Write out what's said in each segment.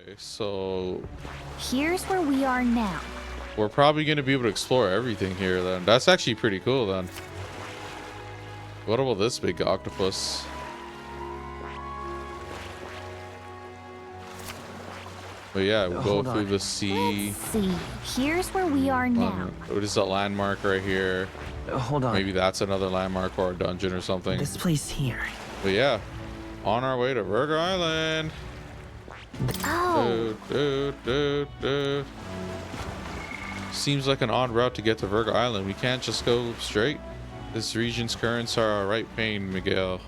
Okay, so Here's where we are now. we're probably going to be able to explore everything here then. That's actually pretty cool then. What about this big octopus? But yeah, we'll go through the sea. Let's see. Here's where we are now. What is a landmark right here? Hold on. Maybe that's another landmark or a dungeon or something. This place here. But yeah, on our way to Virga Island. Oh. Dude. Seems like an odd route to get to Virga Island. We can't just go straight. This region's currents are a right pain, Miguel.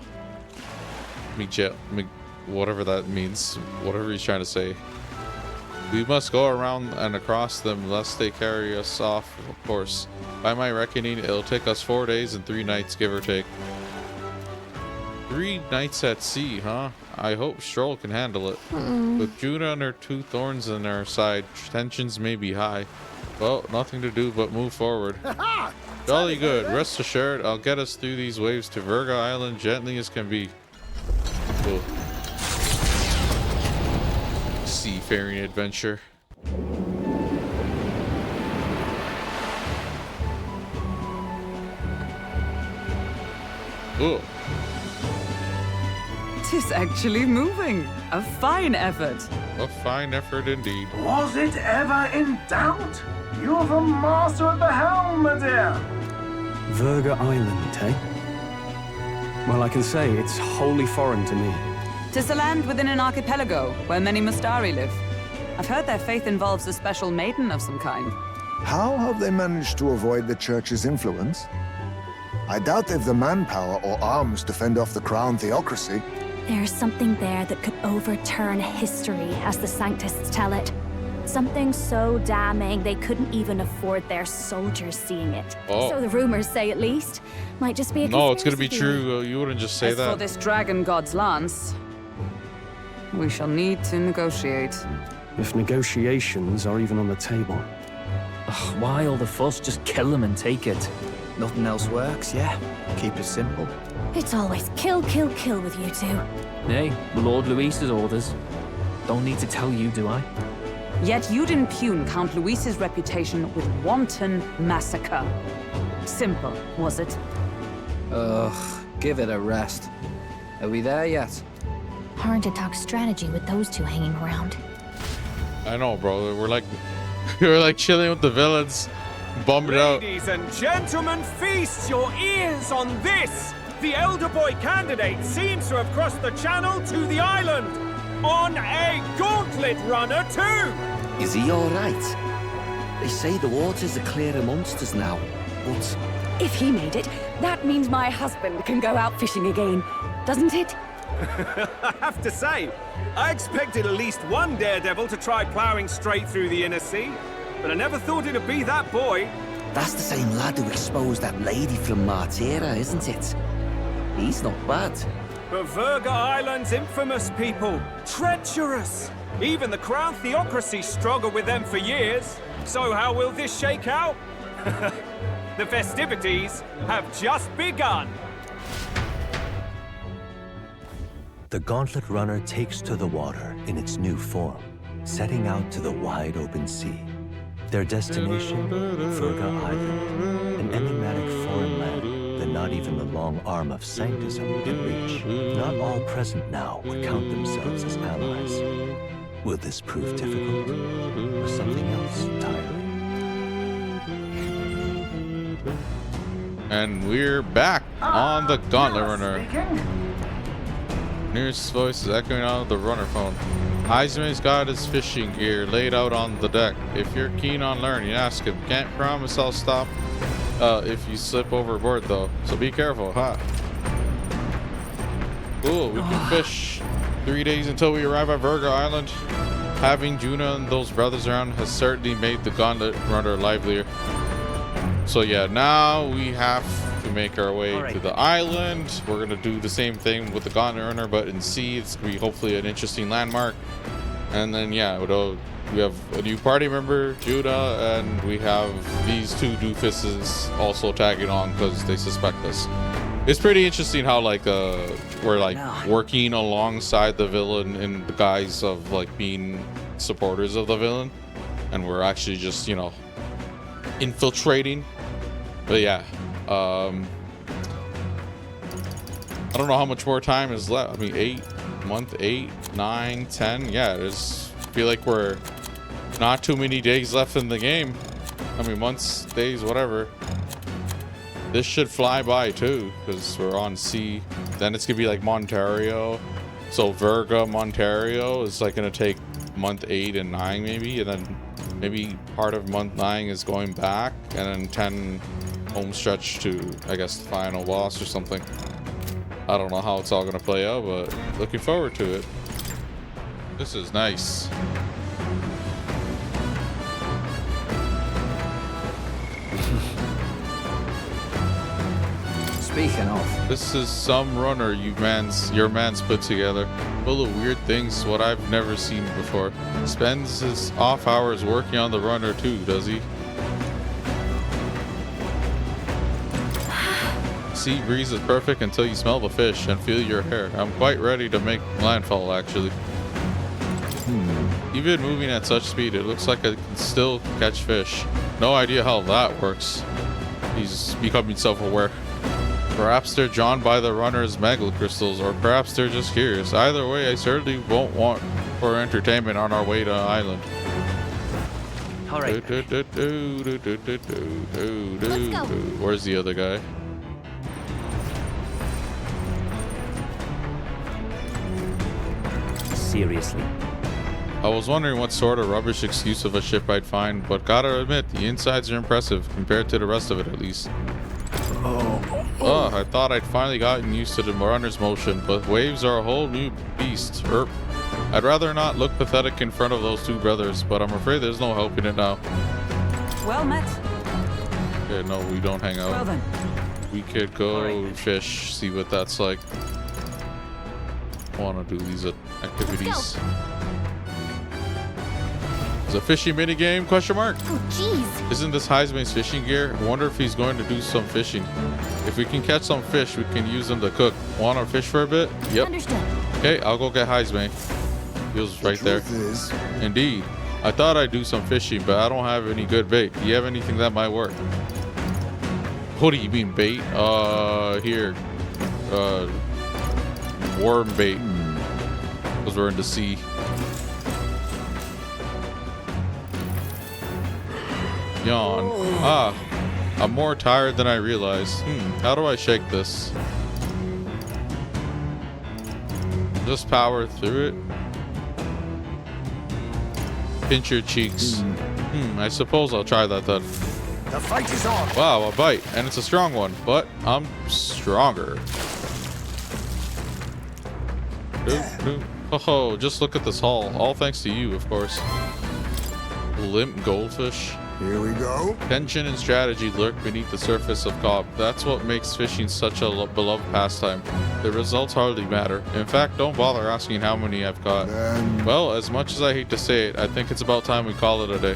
Whatever that means. Whatever he's trying to say. We must go around and across them lest they carry us off, of course. By my reckoning, it'll take us 4 days and 3 nights, give or take. 3 nights at sea, huh? I hope Stroll can handle it. With Judah and her 2 thorns on our side, tensions may be high. Well, nothing to do but move forward. Jolly good. Rest assured, I'll get us through these waves to Virga Island gently as can be. Cool. Seafaring adventure. Ooh. Tis actually moving. A fine effort. A fine effort indeed. Was it ever in doubt? You're the master at the helm, my dear. Virga Island, eh? Well, I can say it's wholly foreign to me. Tis a land within an archipelago where many Mustari live. I've heard their faith involves a special maiden of some kind. How have they managed to avoid the church's influence? I doubt they've the manpower or arms to fend off the crown theocracy. There's something there that could overturn history, as the Sanctists tell it. Something so damning they couldn't even afford their soldiers seeing it. Oh. So the rumors say, at least. Might just be a No, it's gonna be conspiracy true. You wouldn't just say As that. for this dragon god's lance, we shall need to negotiate. If negotiations are even on the table. Ugh, why all the fuss? Just kill them and take it. Nothing else works, yeah. Keep it simple. It's always kill, kill, kill with you two. Hey, Lord Luis's orders. Don't need to tell you, do I? Yet you'd impugn Count Luis's reputation with wanton massacre. Simple, was it? Ugh, give it a rest. Are we there yet? Hard to talk strategy with those two hanging around. I know, bro. We're like, we're like chilling with the villains, bumming it out. Ladies and gentlemen, feast your ears on this! The elder boy candidate seems to have crossed the channel to the island on a gauntlet runner too! Is he all right? They say the waters are clear amongst us now, but... If he made it, that means my husband can go out fishing again, doesn't it? I have to say, I expected at least one daredevil to try plowing straight through the inner sea, but I never thought it'd be that boy. That's the same lad who exposed that lady from Martira, isn't it? He's not bad. But Virga Island's infamous people, treacherous. Even the crown theocracy struggled with them for years. So how will this shake out? The festivities have just begun. The Gauntlet Runner takes to the water in its new form, setting out to the wide open sea. Their destination, Virga Island, an enigmatic foreign land that not even the long arm of Sanctism can reach. Not all present now would count themselves as allies. Will this prove difficult, or something else entirely? And we're back on the Gauntlet Runner. Nearest voice is echoing out of the runner phone. Heisman's got his fishing gear laid out on the deck. If you're keen on learning, ask him. Can't promise I'll stop if you slip overboard though, so be careful, huh? Cool, we can fish 3 days until we arrive at Virga Island. Having Juna and those brothers around has certainly made the Gauntlet Runner livelier. So yeah, now we have to make our way to the island. We're gonna do the same thing with the Gauntlet Runner, but in sea. It's gonna be hopefully an interesting landmark. And then yeah, we have a new party member, Judah, and we have these 2 doofuses also tagging on because they suspect us. It's pretty interesting how like we're like working alongside the villain in the guise of like being supporters of the villain, and we're actually just, you know, infiltrating. But yeah, I don't know how much more time is left. I mean, 8, 9, 10. Yeah, I feel like we're not too many days left in the game. I mean, months, days, whatever. This should fly by too, because we're on sea. Then it's gonna be like Montario. So Virga, Montario is like gonna take month 8 and 9 maybe, and then maybe part of month 9 is going back, and then 10 home stretch to, I guess, the final boss or something. I don't know how it's all gonna play out, but looking forward to it. This is nice. Speaking of, this is some runner your man's put together, full of weird things, what I've never seen before. Spends his off hours working on the runner too, does he? Sea breeze is perfect until you smell the fish and feel your hair. I'm quite ready to make landfall, actually. Even moving at such speed, it looks like I can still catch fish. No idea how that works. He's becoming self-aware. Perhaps they're drawn by the runner's mega crystals, or perhaps they're just curious. Either way, I certainly won't want for entertainment on our way to the island. All right. Let's go. Where's the other guy? Seriously. I was wondering what sort of rubbish excuse of a ship I'd find, but gotta admit, the insides are impressive, compared to the rest of it at least. Oh, I thought I'd finally gotten used to the runner's motion, but waves are a whole new beast. I'd rather not look pathetic in front of those two brothers, but I'm afraid there's no helping it now. Well met. Okay, no, we don't hang out. Well then. We could go fish, see what that's like. I want to do these activities. Is a fishing minigame? Question mark. Oh, jeez. Isn't this Heisman's fishing gear? I wonder if he's going to do some fishing. If we can catch some fish, we can use them to cook. Want to fish for a bit? Yep. Understood. Okay, I'll go get Heisman. He was right there. Indeed. I thought I'd do some fishing, but I don't have any good bait. Do you have anything that might work? What do you mean bait? Here. Worm bait. Because we're in the sea. Yawn. Ah, I'm more tired than I realized. How do I shake this? Just power through it. Pinch your cheeks. I suppose I'll try that then. The fight is on. Wow, a bite, and it's a strong one, but I'm stronger. Oh, just look at this haul. All thanks to you, of course. Limp goldfish. Here we go. Tension and strategy lurk beneath the surface of Cobb. That's what makes fishing such a beloved pastime. The results hardly matter. In fact, don't bother asking how many I've caught. Well, as much as I hate to say it, I think it's about time we call it a day.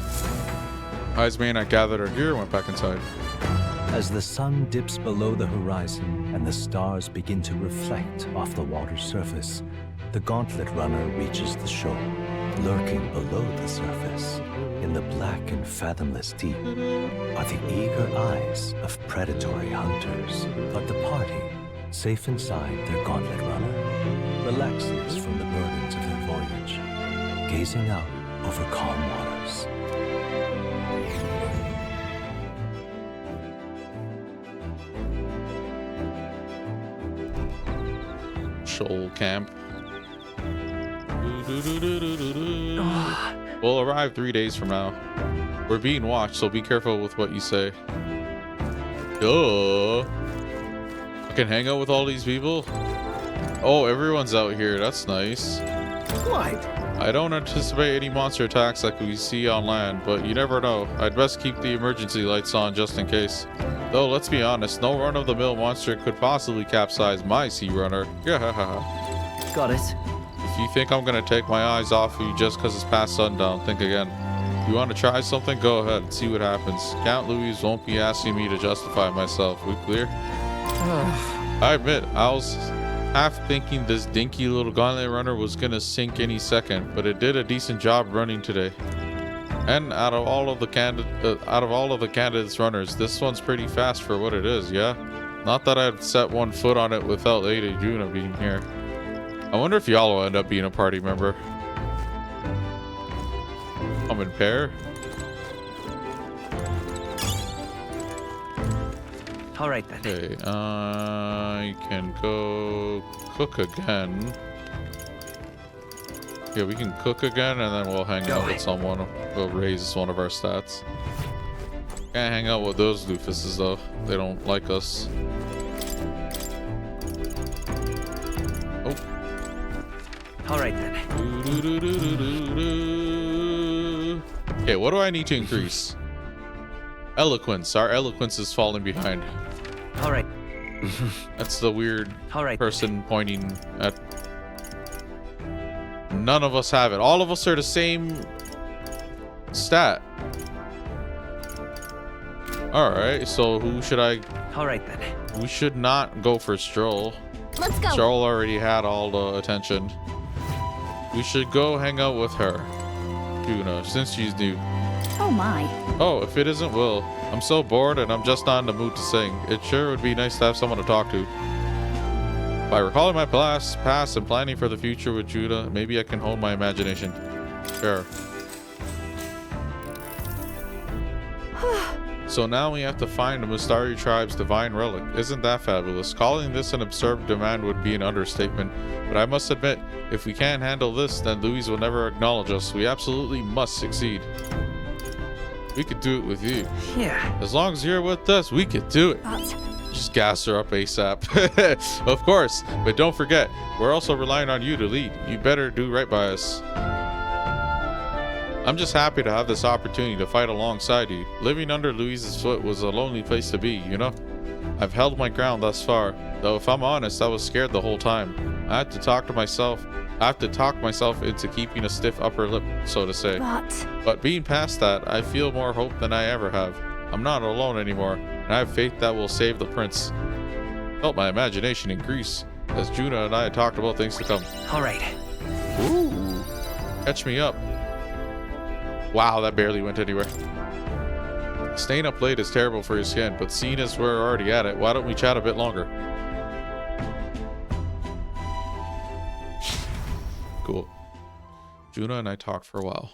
Heisman and I gathered our gear and went back inside. As the sun dips below the horizon and the stars begin to reflect off the water's surface, the gauntlet runner reaches the shore. Lurking below the surface, in the black and fathomless deep, are the eager eyes of predatory hunters. But the party, safe inside their gauntlet runner, relaxes from the burdens of their voyage, gazing out over calm waters. Shoal camp. We'll arrive 3 days from now. We're being watched, so be careful with what you say. Duh. I can hang out with all these people? Oh, everyone's out here. That's nice. What? I don't anticipate any monster attacks like we see on land, but you never know. I'd best keep the emergency lights on just in case. Though, let's be honest, no run-of-the-mill monster could possibly capsize my sea runner. Got it. If you think I'm gonna take my eyes off of you just because it's past sundown, think again. You want to try something? Go ahead and see what happens. Count Louise won't be asking me to justify myself. We clear? I admit, half thinking this dinky little gauntlet runner was gonna sink any second, but it did a decent job running today. And out of all of the candidates runners, this one's pretty fast for what it is. Yeah, not that I'd set one foot on it without Lady Juna being here. I wonder if y'all will end up being a party member. Come in pair. All right then. Okay, I can go cook again. Yeah, we can cook again, and then we'll hang out with someone. We'll raise one of our stats. Can't hang out with those doofuses though. They don't like us. Oh. All right then. Okay, what do I need to increase? Eloquence. Our eloquence is falling behind. All right. That's the weird person pointing at. None of us have it. All of us are the same stat. All right, so who should I? All right then. We should not go for Stroll. Let's go. Stroll already had all the attention. We should go hang out with her, Juna, since she's new. Oh my. Oh, if it isn't Will. I'm so bored and I'm just not in the mood to sing. It sure would be nice to have someone to talk to. By recalling my past and planning for the future with Judah, maybe I can hone my imagination. Sure. So now we have to find the Mustari tribe's divine relic. Isn't that fabulous? Calling this an absurd demand would be an understatement. But I must admit, if we can't handle this, then Louise will never acknowledge us. We absolutely must succeed. We could do it with you. Yeah. As long as you're with us, we could do it. But just gas her up ASAP. Of course, but don't forget, we're also relying on you to lead. You better do right by us. I'm just happy to have this opportunity to fight alongside you. Living under Louise's foot was a lonely place to be, you know? I've held my ground thus far, though if I'm honest, I was scared the whole time. I have to talk myself into keeping a stiff upper lip, so to say. But being past that, I feel more hope than I ever have. I'm not alone anymore, and I have faith that will save the prince. Felt my imagination increase as Juna and I talked about things to come. All right. Ooh, catch me up. Wow, that barely went anywhere. Staying up late is terrible for your skin, but seeing as we're already at it, why don't we chat a bit longer? Cool. Juna and I talked for a while.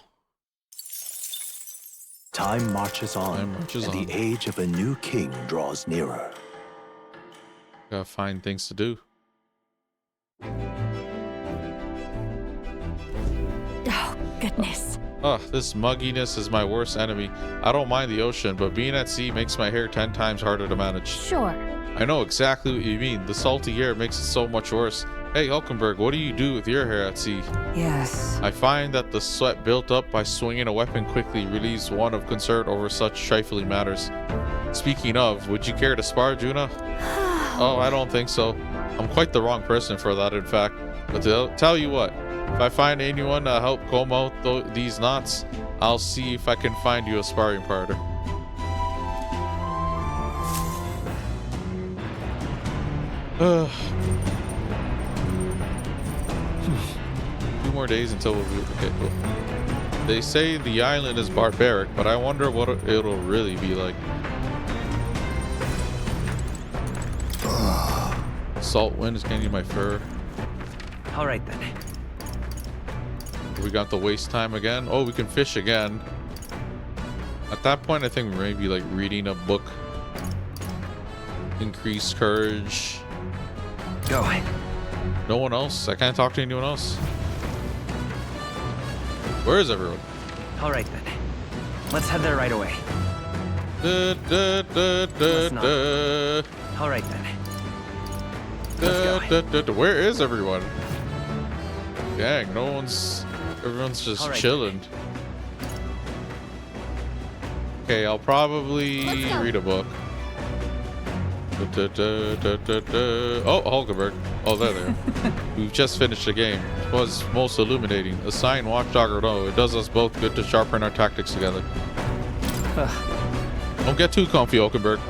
Time marches on, and the age of a new king draws nearer. Gotta find things to do. oh, goodness. Ugh, this mugginess is my worst enemy. I don't mind the ocean, but being at sea makes my hair 10 times harder to manage. Sure. I know exactly what you mean. The salty air makes it so much worse. Hey, Hulkenberg, what do you do with your hair at sea? Yes. I find that the sweat built up by swinging a weapon quickly relieves one of concern over such trifling matters. Speaking of, would you care to spar, Juna? Oh, I don't think so. I'm quite the wrong person for that, in fact. But to tell you what, if I find anyone to help comb out these knots, I'll see if I can find you a sparring partner. Ugh. 2 more days until we'll be okay. Cool. They say the island is barbaric, but I wonder what it'll really be like. Salt wind is getting my fur. All right then. We got the waste time again. Oh, we can fish again. At that point, I think maybe like reading a book. Increase courage. Go. No one else? I can't talk to anyone else. Where is everyone? All right then. Let's head there right away. All right then. Let's go. Where is everyone? Dang, no one's... Everyone's just chilling. Okay, I'll probably read a book. Oh, Hulkenberg. Oh, there. We've just finished the game. It was most illuminating. A sign, watchdog or no, it does us both good to sharpen our tactics together. Don't get too comfy, Hulkenberg.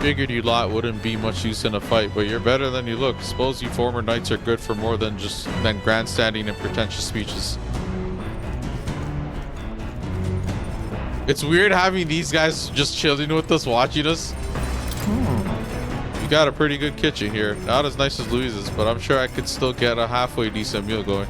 Figured you lot wouldn't be much use in a fight, but you're better than you look. Suppose you former knights are good for more than grandstanding and pretentious speeches. It's weird having these guys just chilling with us, watching us. You got a pretty good kitchen here. Not as nice as Louise's, but I'm sure I could still get a halfway decent meal going.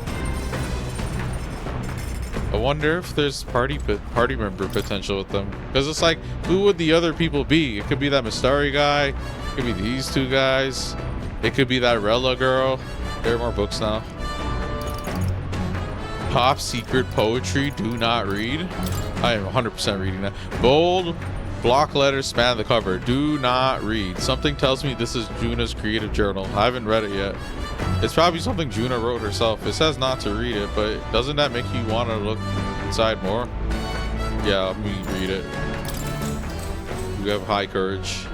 I wonder if there's party member potential with them, because it's like, who would the other people be? It could be that Mistari guy, it could be these two guys, it could be that Rella girl. There are more books now. Top secret poetry, do not read. I am 100% reading that. Bold block letters span the cover, do not read. Something tells me this is Juna's creative journal. I haven't read it yet. It's probably something Juna wrote herself. It says not to read it, but doesn't that make you want to look inside more? Yeah, let me read it. You have high courage.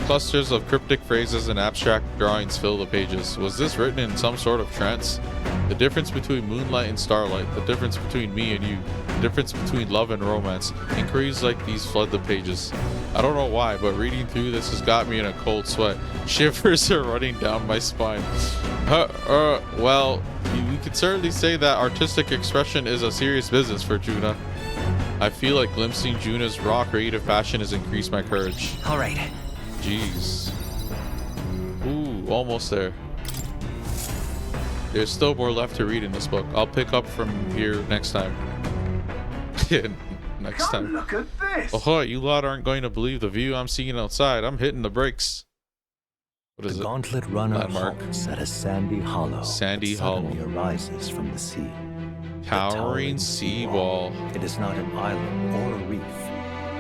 Clusters of cryptic phrases and abstract drawings fill the pages. Was this written in some sort of trance? The difference between moonlight and starlight, the difference between me and you, the difference between love and romance. Inquiries like these flood the pages. I don't know why, but reading through this has got me in a cold sweat. Shivers are running down my spine. Well, we could certainly say that artistic expression is a serious business for Juna. I feel like glimpsing Juna's raw creative passion has increased my courage. All right. Jeez. Ooh, almost there. There's still more left to read in this book. I'll pick up from here next time. Next time. Look at this. Oh, you lot aren't going to believe the view I'm seeing outside. I'm hitting the brakes. What is the it? Gauntlet Runner Landmark. halts at a sandy hollow. Sandy that hollow. suddenly arises from the sea. Towering sea wall. It is not an island or a reef,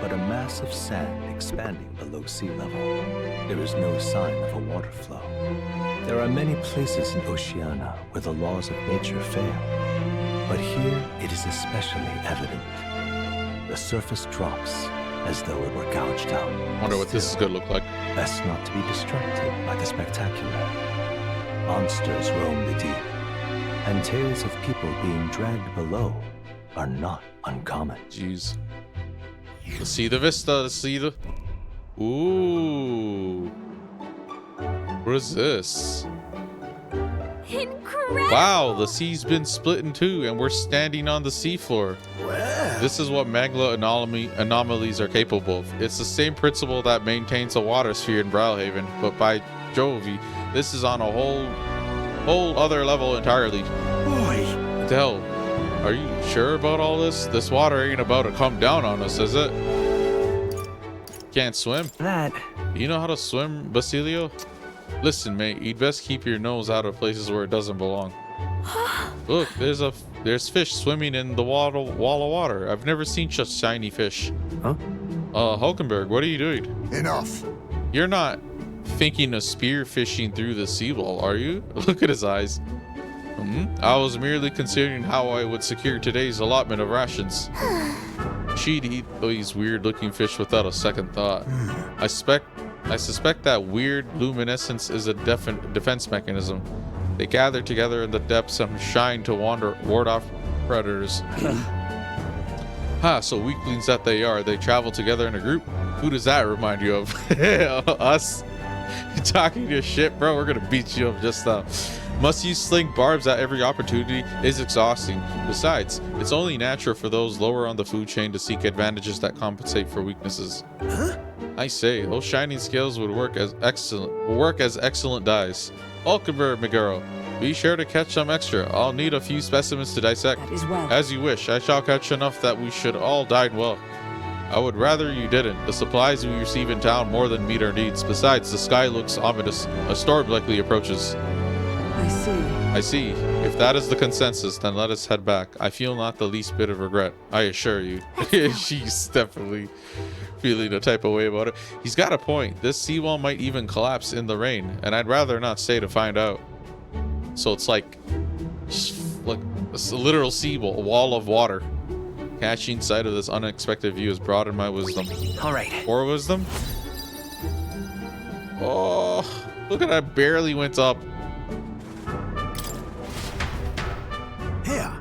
but a mass of sand expanding below sea level. There is no sign of a water flow. There are many places in Oceania where the laws of nature fail, but here it is especially evident. The surface drops as though it were gouged out. Wonder what this is gonna look like. Best not to be distracted by the spectacular. Monsters roam the deep, and tales of people being dragged below are not uncommon. Jeez. Let's see the vista. Let's see the... Ooh. What is this? Incredible! Wow, the sea's been split in two and we're standing on the seafloor. This is what magma anomalies are capable of. It's the same principle that maintains a water sphere in Browhaven, but by Jovi, this is on a whole other level entirely. Boy. What the hell? Are you sure about all this? This water ain't about to come down on us, is it? Can't swim? That. You know how to swim, Basilio? Listen, mate, you'd best keep your nose out of places where it doesn't belong. Look, there's fish swimming in the wall of water. I've never seen such shiny fish. Huh? Hulkenberg, what are you doing? Enough. You're not thinking of spear fishing through the seawall, are you? Look at his eyes. I was merely considering how I would secure today's allotment of rations. She'd eat these weird-looking fish without a second thought. I suspect that weird luminescence is a defense mechanism. They gather together in the depths and shine to ward off predators. So weaklings that they are, they travel together in a group. Who does that remind you of? Us? You're talking your shit, bro. We're gonna beat you up just now. Must you sling barbs at every opportunity is exhausting. Besides, it's only natural for those lower on the food chain to seek advantages that compensate for weaknesses. I say, those shining scales would work as excellent dyes. Hulkenberg, Miguel, be sure to catch some extra. I'll need a few specimens to dissect. That is well. As you wish. I shall catch enough that we should all dine well. I would rather you didn't. The supplies we receive in town more than meet our needs. Besides, the sky looks ominous. A storm likely approaches. I see. If that is the consensus, then let us head back. I feel not the least bit of regret. I assure you. She's definitely feeling a type of way about it. He's got a point. This seawall might even collapse in the rain, and I'd rather not stay to find out. So it's like a literal seawall, a wall of water. Catching sight of this unexpected view has broadened my wisdom. All right. More wisdom? Oh, look at that. Barely went up. Here.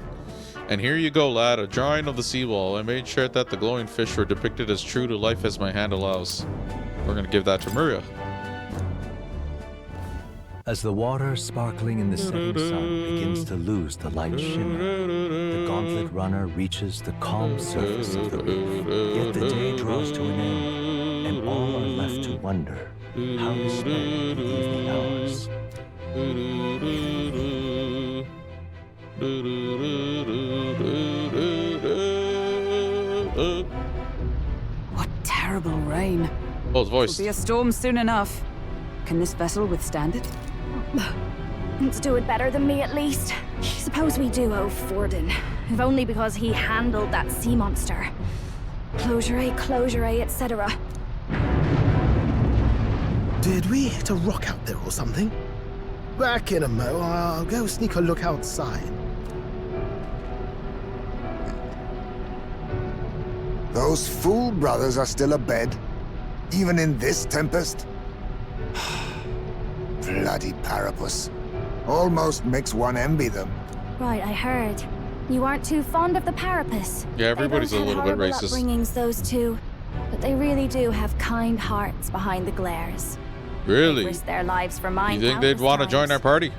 And here you go, lad, a drawing of the seawall. I made sure that the glowing fish were depicted as true to life as my hand allows. We're gonna give that to Maria. As the water sparkling in the setting sun begins to lose the light shimmer, the gauntlet runner reaches the calm surface of the reef. Yet the day draws to an end, and all are left to wonder how to spend the evening hours. What terrible rain. Oh, his voice. Will be a storm soon enough. Can this vessel withstand it? Let's do it better than me, at least. Suppose we do owe Forden, if only because he handled that sea monster. Closure, etc. Did we hit a rock out there or something? Back in a mo, I'll go sneak a look outside. Those fool brothers are still abed, even in this tempest. Bloody Parapus. Almost makes one envy them. Right, I heard. You aren't too fond of the Parapus. Yeah, everybody's a little bit racist. Upbringings, those two, but they really do have kind hearts behind the glares. Really? They risk their lives for mine. You think they'd want to join our party?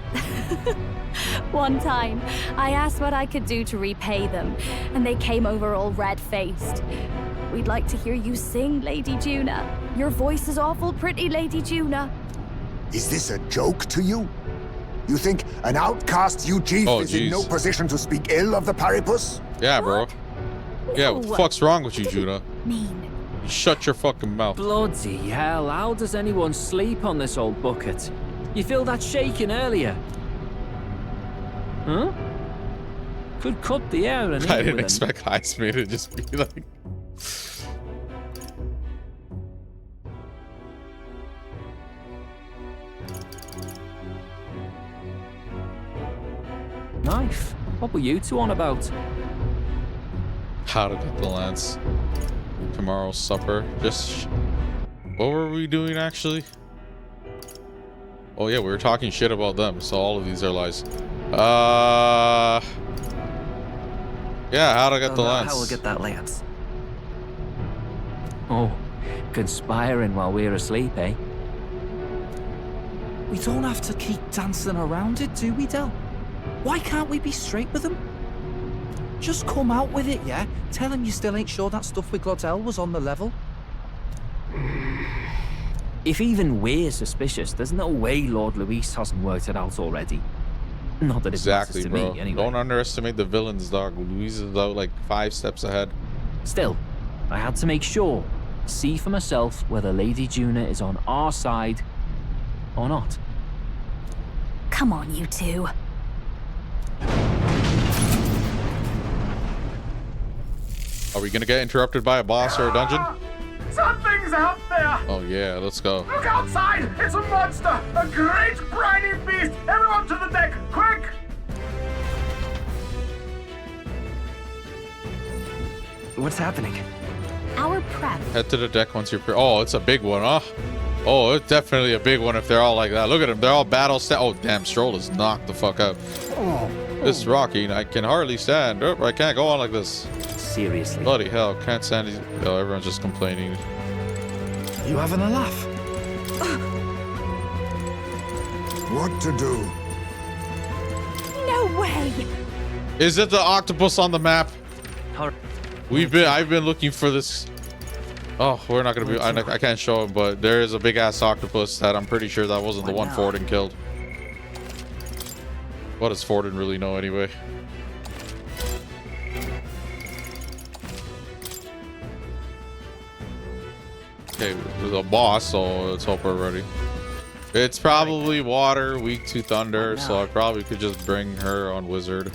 One time, I asked what I could do to repay them, and they came over all red-faced. We'd like to hear you sing, Lady Juna. Your voice is awful pretty, Lady Juna. Is this a joke to you? You think an outcast Chief is in no position to speak ill of the Parapus? Yeah, bro. Yeah, what the fuck's wrong with you, Juna? Mean. You shut your fucking mouth. Bloody hell, how does anyone sleep on this old bucket? You feel that shaking earlier? Huh? Could cut the air and I didn't expect Heisman to just be like... Knife? What were you two on about? How to get the lance. Tomorrow's supper. Just... What were we doing, actually? Oh, yeah, we were talking shit about them, so all of these are lies. Yeah, how to get the lance. How we'll get that lance. Oh, conspiring while we're asleep, eh? We don't have to keep dancing around it, do we, Del? Why can't we be straight with them? Just come out with it, yeah? Tell him you still ain't sure that stuff with Glottel was on the level. If even we're suspicious, there's no way Lord Luis hasn't worked it out already. Not that it exactly, to bro. Me, anyway. Don't underestimate the villains, dog. Luis is out like 5 steps ahead. Still, I had to make sure, see for myself whether Lady Juna is on our side or not. Come on, you two. Are we gonna get interrupted by a boss or a dungeon? Something's out there! Oh yeah, let's go. Look outside! It's a monster! A great briny beast! Everyone to the deck! Quick! What's happening? Our prep. Head to the deck once you're oh, it's a big one, huh? Oh, it's definitely a big one if they're all like that. Look at them, they're all battle oh damn, Stroll is knocked the fuck out. This is rocky, I can hardly stand. Oh, I can't go on like this. Seriously. Bloody hell, can't stand these. Oh, everyone's just complaining. You having a laugh? What to do? No way! Is it the octopus on the map? I've been looking for this. Oh, we're not gonna be. I can't show him, but there is a big ass octopus that I'm pretty sure that wasn't the one Forden killed. What does Forden really know anyway? Okay, there's a boss, so let's hope we're ready. It's probably water, weak to thunder, so I probably could just bring her on wizard.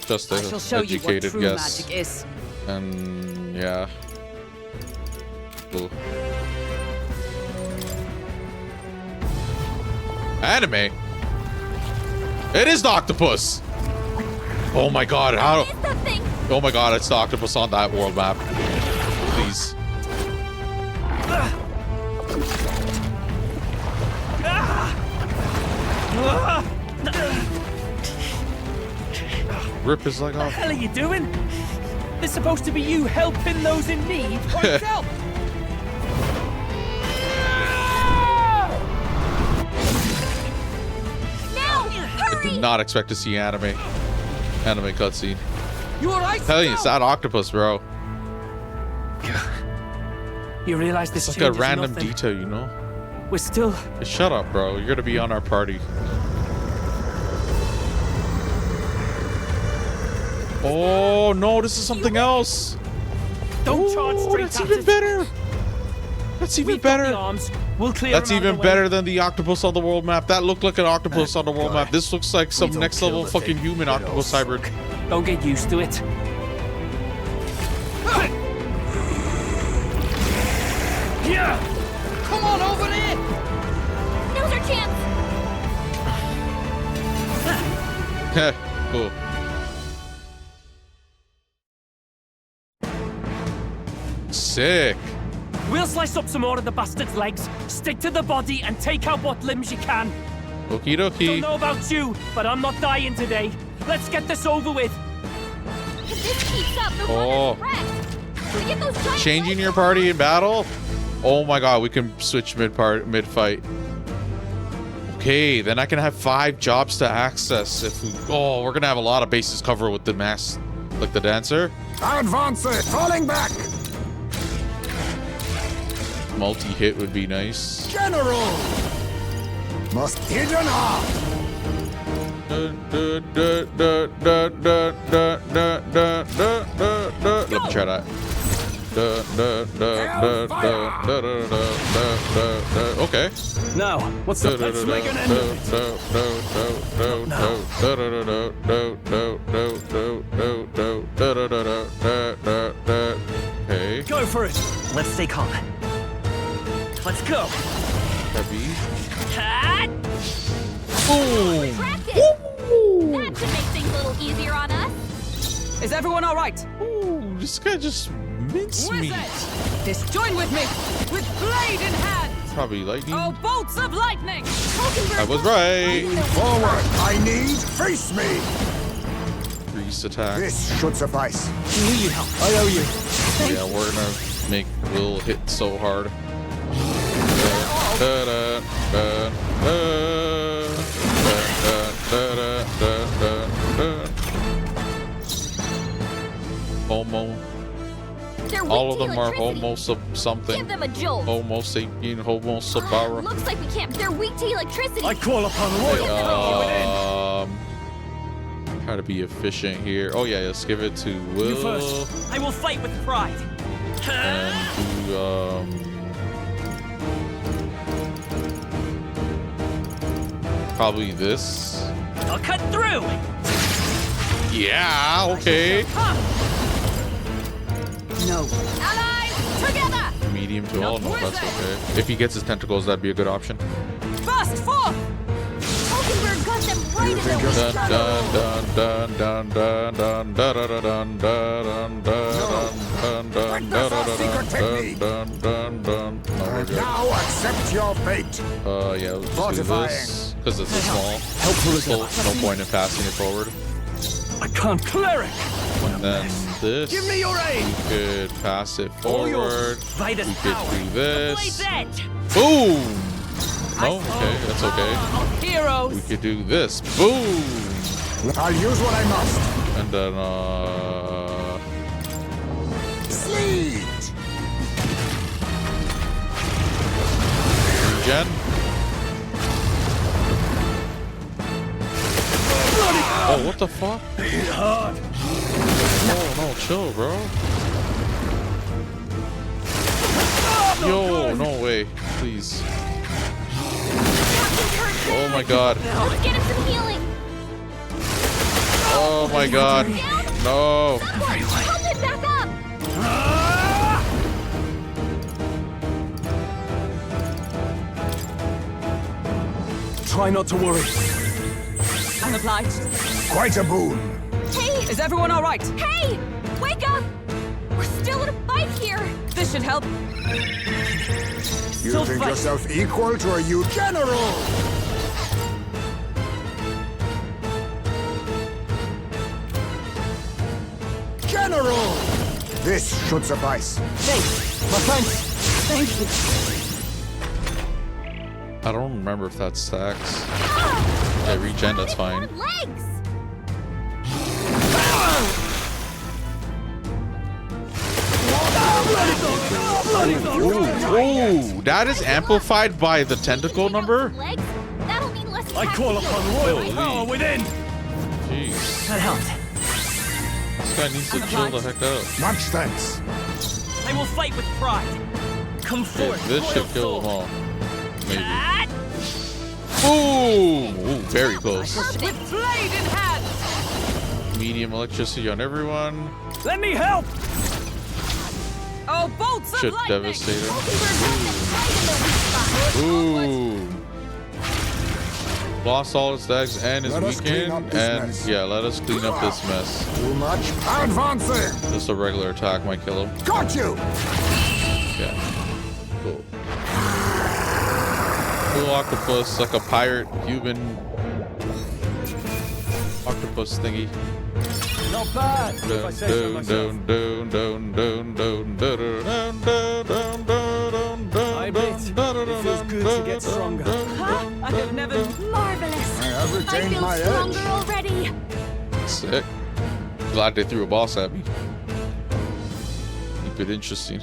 Just an educated guess. Magic is. And yeah. Cool. Anime. It is the octopus. Oh my god! How? Oh my god! It's the octopus on that world map. Please. rip his leg What the off. hell are you doing? It's supposed to be you helping those in need. Wait, help! I did not expect to see anime cutscene. You alright? Tell you, it's that octopus, bro. You realize this It's like a changes random nothing. detail, you know? We're still... Hey, shut up, bro. You're gonna be on our party. Oh no, this is something else. Don't charge straight that's at even us. better. That's even better. Arms. We'll clear That's them out even of the way. better than the octopus on the world map. That looked like an octopus on the world map. This looks like some don't next kill level the fucking thing, human it all octopus hybrid. Don't get used to it. Yeah! Come on over there! Now's our chance. Cool. Sick. We'll slice up some more of the bastard's legs, stick to the body, and take out what limbs you can. Okie Don't dokie. know about you, but I'm not dying today. Let's get this over with. If this keeps up, the Oh. water's wrecked. We get those giant Changing legs your off. party in battle? Oh my god, we can switch mid-fight. Okay, then I can have 5 jobs to access if we... Oh, we're gonna have a lot of bases covered with the mass, like the dancer. Advance it! Falling back! Multi-hit would be nice. General! Must hidden up! Let me try that. Okay. Now, what's the let's make an end of it. Okay. Go for it. Let's stay calm. Let's go. Heavy. Cut. Boom. Retracted. That should make things a little easier on us. Is everyone all right? Ooh, this guy just minced me. Wizard! Disjoin with me, with blade in hand! Probably lightning. Oh, bolts of lightning! I was right. Forward! I need face me! Grease attack. This should suffice. You need help. I owe you. Yeah, we're gonna make Will hit so hard. Homo. They're weak All of to them are electricity. Homo something. Give them a jolt. Homo sapien, Homo sabara. Looks like we can't. They're weak to electricity. I call upon royal. Try to be efficient here. Oh yeah, let's give it to You Will. first. I will fight with pride. And do probably this. I'll cut through. Yeah, okay. No. Allies, together. Medium to all. No, that's okay. If he gets his tentacles, that'd be a good option. Burst forth! Hulkenberg got them right in their Dun weak dun spot. dun dun dun dun dun dun dun dun dun dun dun dun dun. No, we're good. Now accept your fate. Yeah, let's just do this because it's a small. Helpful as No point in passing it forward. I can't clear it. And then this. Give me your aid. We could pass it All yours. forward. Right We as could power. do Blade's this. edge. Boom! No, okay, that's okay. Heroes! We could do this. Boom! I'll use what I must. And then, Sleet! Regen. Oh, what the fuck? Oh, no, chill, bro. Yo, no way. Please. Oh my god. Let's get him some healing. Oh my god. No. Someone, help him back up. Try not to worry. I'm obliged. Quite a boon. Hey, Is everyone all right? hey, wake up. We're still in a fight here. This should help. You Still think fight. yourself equal to a you general? This should suffice. Thanks, my friends. Thank you. I don't remember if that's stacks. Yeah, regen, that's fine. Legs! Ooh, that is amplified by the tentacle number? Legs? That'll mean less I call upon royal power within. Jeez. That helped. This guy needs to chill the heck out. Much thanks. I will fight with pride. Come Okay, forth. this should royal kill them soul. all. Maybe. Ooh, very close. With blade in hand. Medium electricity on everyone. Let me help. Oh, bolts of Should lightning. devastate him. Ooh. Lost all his stacks and his Let us clean weekend. up this And mess. yeah, let us clean up this mess. Too much. Advancing. Just a regular attack might kill him. Got you. Yeah. Cool. Cool octopus, like a pirate human octopus thingy. Not bad. If I say so myself. I admit, it feels good to get stronger. I have never... Marvelous. I have I retained feel my stronger edge. already. Sick. Glad they threw a boss at me. Keep it interesting.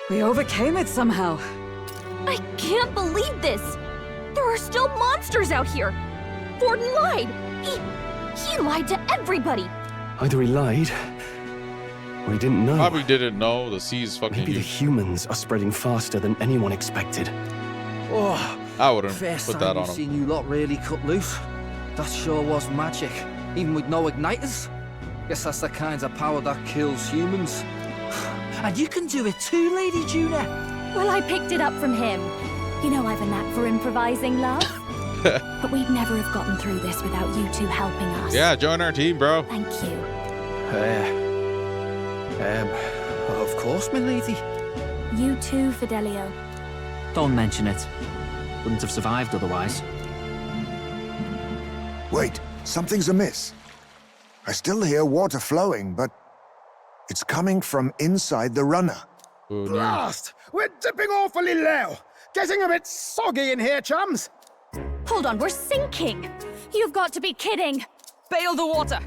We overcame it somehow. I can't believe this. There are still monsters out here. Forden lied. He lied to everybody. Either he lied, or he didn't know. Probably didn't know the sea is fucking Maybe the huge. humans are spreading faster than anyone expected. Oh, I wouldn't first put time that on we've him. seen you lot really cut loose. That sure was magic, even with no igniters. Guess that's the kind of power that kills humans. And you can do it too, Lady Juna. Well, I picked it up from him. You know I've a knack for improvising, love. But we'd never have gotten through this without you two helping us. Yeah, join our team, bro. Thank you. Of course, my lady. You too, Fidelio. Don't mention it. Wouldn't have survived otherwise. Wait, something's amiss. I still hear water flowing, but it's coming from inside the runner. Oh, no. Blast! We're dipping awfully low. Getting a bit soggy in here, chums. Hold on, we're sinking. You've got to be kidding. Bail the water.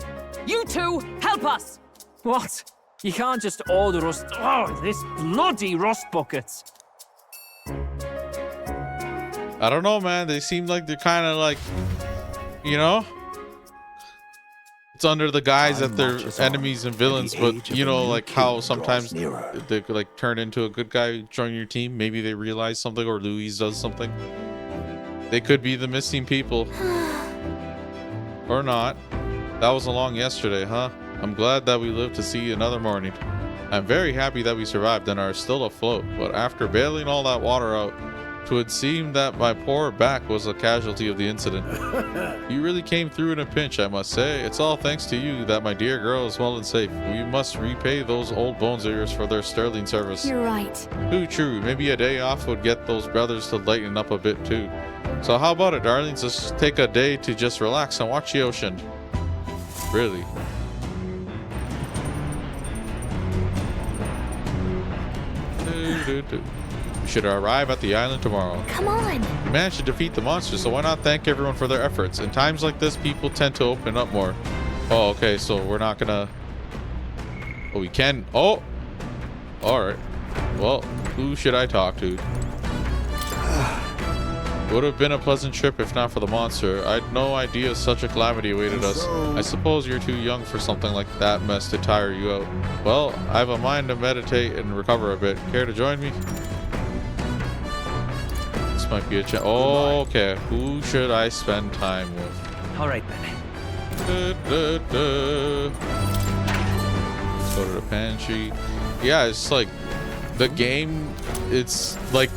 You two, help us. What? You can't just order us. Oh, this bloody rust buckets. I don't know, man. They seem like they're kind of like, you know, it's under the guise that they're enemies and villains, but you know, like how sometimes they could like turn into a good guy, join your team. Maybe they realize something, or Louise does something. They could be the missing people, or not. That was along yesterday, huh? I'm glad that we lived to see another morning. I'm very happy that we survived and are still afloat, but after bailing all that water out, it would seem that my poor back was a casualty of the incident. You really came through in a pinch, I must say. It's all thanks to you that my dear girl is well and safe. We must repay those old bones of yours for their sterling service. You're right. Too true. Maybe a day off would get those brothers to lighten up a bit too. So how about it, darlings? Let's take a day to just relax and watch the ocean. Really? We should arrive at the island tomorrow. Come on. We managed to defeat the monster, so why not thank everyone for their efforts? In times like this, people tend to open up more. Oh, okay, so we're not gonna... Oh, we can... Oh! Alright. Well, who should I talk to? Would have been a pleasant trip if not for the monster. I'd no idea such a calamity awaited us. I suppose you're too young for something like that mess to tire you out. Well, I have a mind to meditate and recover a bit. Care to join me? This might be a chance. Oh, okay. Who should I spend time with? All right, then. Let's go to the pantry. Yeah, it's like the game. It's like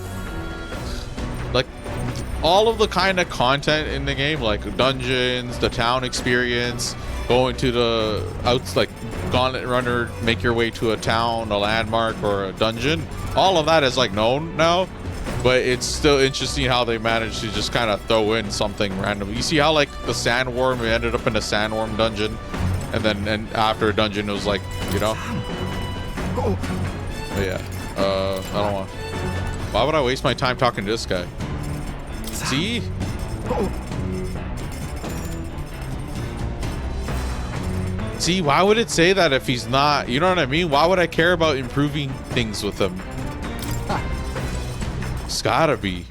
all of the kind of content in the game, like dungeons, the town experience, going to the outs, like Gauntlet Runner, make your way to a town, a landmark, or a dungeon. All of that is like known now, but it's still interesting how they managed to just kind of throw in something random. You see how like the sandworm ended up in a sandworm dungeon, And then after a dungeon, it was like, you know. But yeah, I don't want. Why would I waste my time talking to this guy? See? See, why would it say that if he's not? You know what I mean? Why would I care about improving things with him? It's gotta be.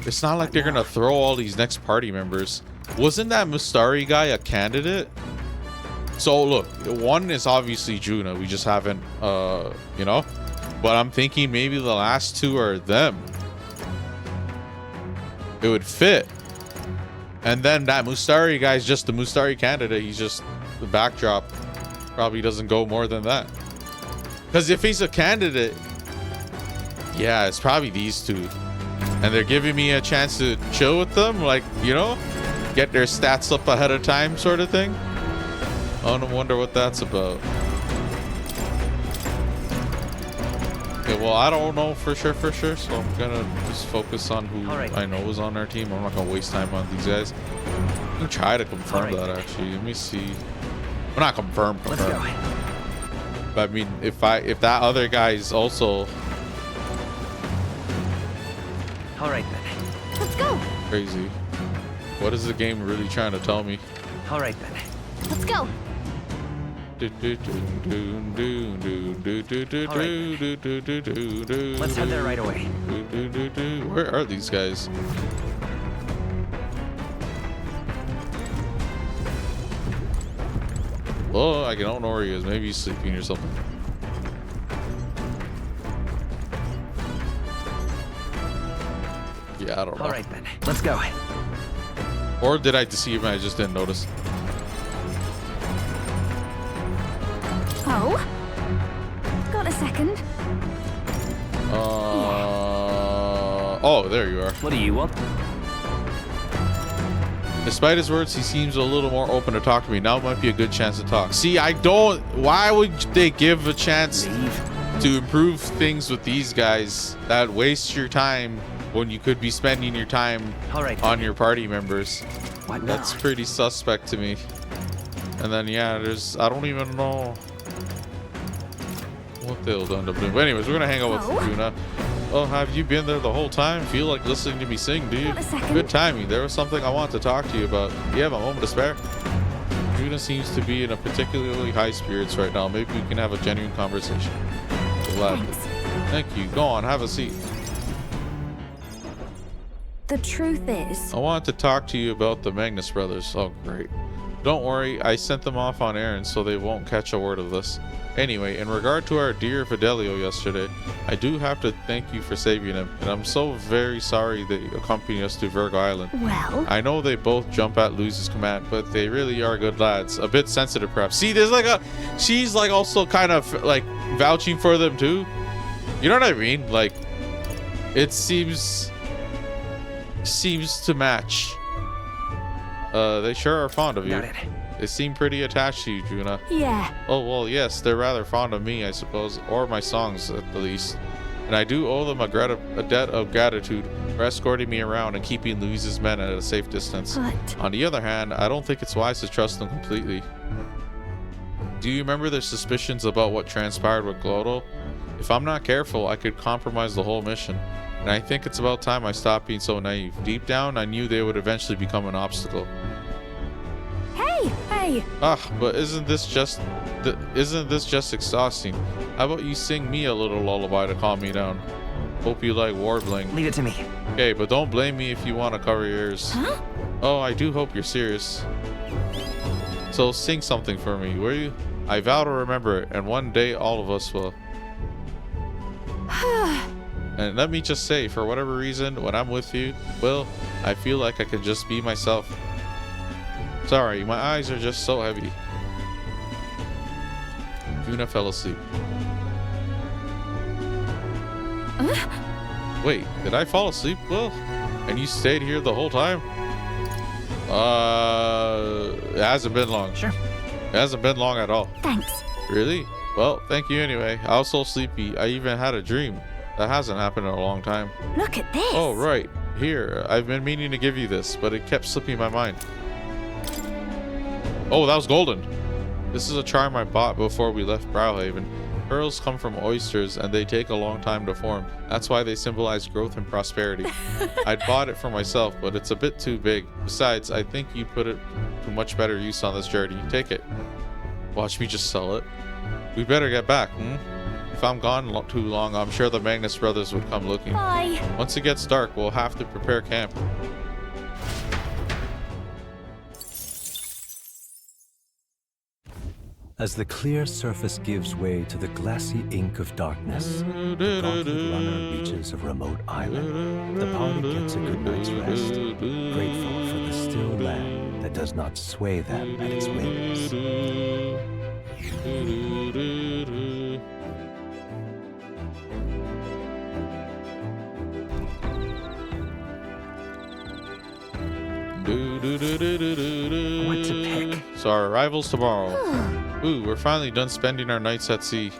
It's not like they're gonna throw all these next party members. Wasn't that Mustari guy a candidate? So look, one is obviously Juna. We just haven't, you know. But I'm thinking maybe the last two are them. It would fit. And then that Mustari guy's just the Mustari candidate. He's just the backdrop. Probably doesn't go more than that. Because if he's a candidate, yeah, it's probably these two. And they're giving me a chance to chill with them, like, you know, get their stats up ahead of time sort of thing. I don't wonder what that's about. Okay, well, I don't know for sure, so I'm gonna just focus on who I know is on our team. I'm not gonna waste time on these guys. I can try to confirm that, actually. Let me see. Well, not confirm. Let's go. But I mean, if that other guy is also... All right, then. Let's go. Crazy. What is the game really trying to tell me? All right, then. Let's go. Let's head there right away. Where are these guys? Well, I don't know where he is. Maybe he's sleeping or something. Yeah, I don't know. All right, then. Let's go. Or did I deceive him? I just didn't notice. Oh? Got a second? Oh, there you are. What do you want? Despite his words, he seems a little more open to talk to me. Now might be a good chance to talk. See, I don't... Why would they give a chance to improve things with these guys that waste your time when you could be spending your time on your party members? That's pretty suspect to me. And then, yeah, there's... I don't even know what they'll end up doing. But anyways, we're going to hang out with Juna. Oh, have you been there the whole time? Feel like listening to me sing, do you? Good timing. There was something I want to talk to you about. Do you have a moment to spare? Juna seems to be in a particularly high spirits right now. Maybe we can have a genuine conversation. Gladly. Thank you. Go on, have a seat. The truth is... I wanted to talk to you about the Magnus brothers. Oh, great. Don't worry, I sent them off on errands so they won't catch a word of this. Anyway, in regard to our dear Fidelio yesterday, I do have to thank you for saving him, and I'm so very sorry that you accompanied us to Virga Island. Well? I know they both jump at Luz's command, but they really are good lads. A bit sensitive, perhaps. See, there's like a... She's like also kind of like vouching for them too. You know what I mean? Like, it seems to match. They sure are fond of you. They seem pretty attached to you, Juna. Yeah. Oh, well, yes, they're rather fond of me, I suppose, or my songs at the least. And I do owe them a debt of gratitude for escorting me around and keeping Louise's men at a safe distance. But... On the other hand, I don't think it's wise to trust them completely. Do you remember their suspicions about what transpired with Glotto? If I'm not careful, I could compromise the whole mission. And I think it's about time I stopped being so naive. Deep down, I knew they would eventually become an obstacle. Hey! But isn't this just exhausting? How about you sing me a little lullaby to calm me down? Hope you like warbling. Leave it to me. Okay, but don't blame me if you want to cover your ears. Huh? Oh, I do hope you're serious. So sing something for me, will you? I vow to remember it, and one day all of us will. And let me just say, for whatever reason, when I'm with you, well, I feel like I can just be myself. Sorry, my eyes are just so heavy. Juna fell asleep. Wait, did I fall asleep, Will? And you stayed here the whole time? It hasn't been long. Sure. It hasn't been long at all. Thanks. Really? Well, thank you anyway. I was so sleepy, I even had a dream. That hasn't happened in a long time. Look at this. Oh, right. Here, I've been meaning to give you this, but it kept slipping my mind. Oh, that was golden. This is a charm I bought before we left Browhaven. Pearls come from oysters and they take a long time to form. That's why they symbolize growth and prosperity. I'd bought it for myself, but it's a bit too big. Besides, I think you put it to much better use on this journey. Take it. Watch me just sell it. We better get back, If I'm gone too long, I'm sure the Magnus brothers would come looking. Bye. Once it gets dark, we'll have to prepare camp. As the clear surface gives way to the glassy ink of darkness, the gauntlet runner reaches a remote island. The party gets a good night's rest, grateful for the still land that does not sway them at its whims. What to pick? So our arrival's tomorrow. Ooh, we're finally done spending our nights at sea.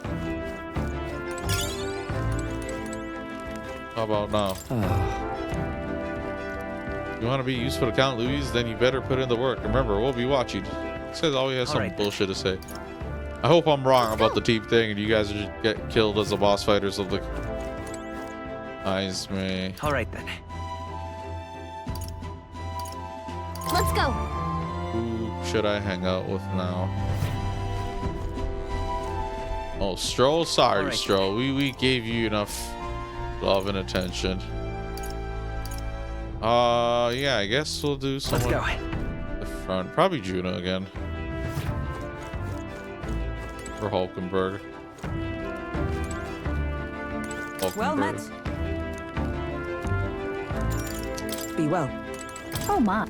How about now? You want to be useful to Count Louise? Then you better put in the work. Remember, we'll be watching. This guy always has some bullshit to say. I hope I'm wrong about the team thing and you guys just get killed as the boss fighters of the... Eyes me. All right then. Let's go. Who should I hang out with now? Oh, Stroll? Sorry, right. Stroll. We gave you enough love and attention. Yeah, I guess we'll do someone. Let's go. The front. Probably Juno again. Or Hulkenberg. Well met. Be well. Oh my.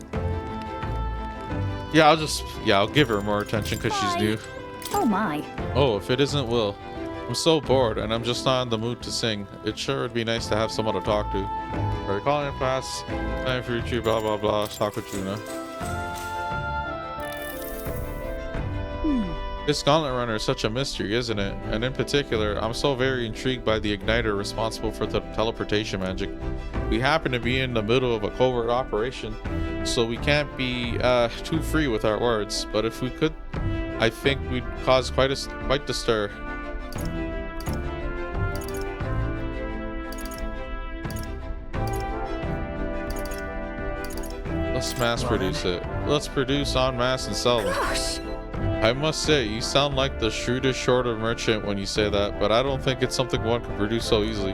Yeah, I'll give her more attention because she's new. Oh my. Oh, if it isn't Will. I'm so bored and I'm just not in the mood to sing. It sure would be nice to have someone to talk to. Alright, calling in class. Time for you, blah blah blah. Talk with Juna. This gauntlet runner is such a mystery, isn't it? And in particular, I'm so very intrigued by the igniter responsible for the teleportation magic. We happen to be in the middle of a covert operation, so we can't be too free with our words. But if we could, I think we'd cause quite the stir. Let's mass produce it. Let's produce en masse and sell them. Gosh. I must say, you sound like the shrewdest sort of merchant when you say that, but I don't think it's something one can produce so easily.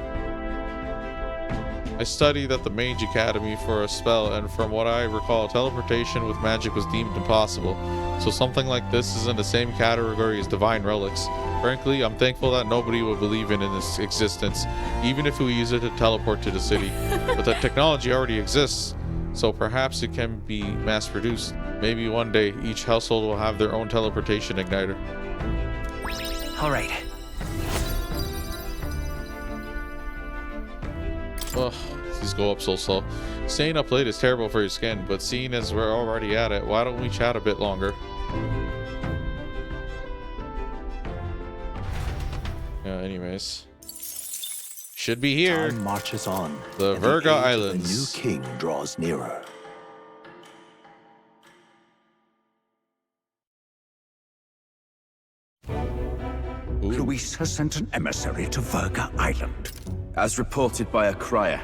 I studied at the Mage Academy for a spell, and from what I recall, teleportation with magic was deemed impossible. So something like this is in the same category as divine relics. Frankly, I'm thankful that nobody would believe in its existence, even if we use it to teleport to the city. But the technology already exists, so perhaps it can be mass-produced. Maybe one day, each household will have their own teleportation igniter. All right. Ugh, these go up so slow. Staying up late is terrible for your skin, but seeing as we're already at it, why don't we chat a bit longer? Yeah, anyways. Should be here. Time marches on. The Virga Islands. The new king draws nearer. Luis has sent an emissary to Virga Island. As reported by a crier.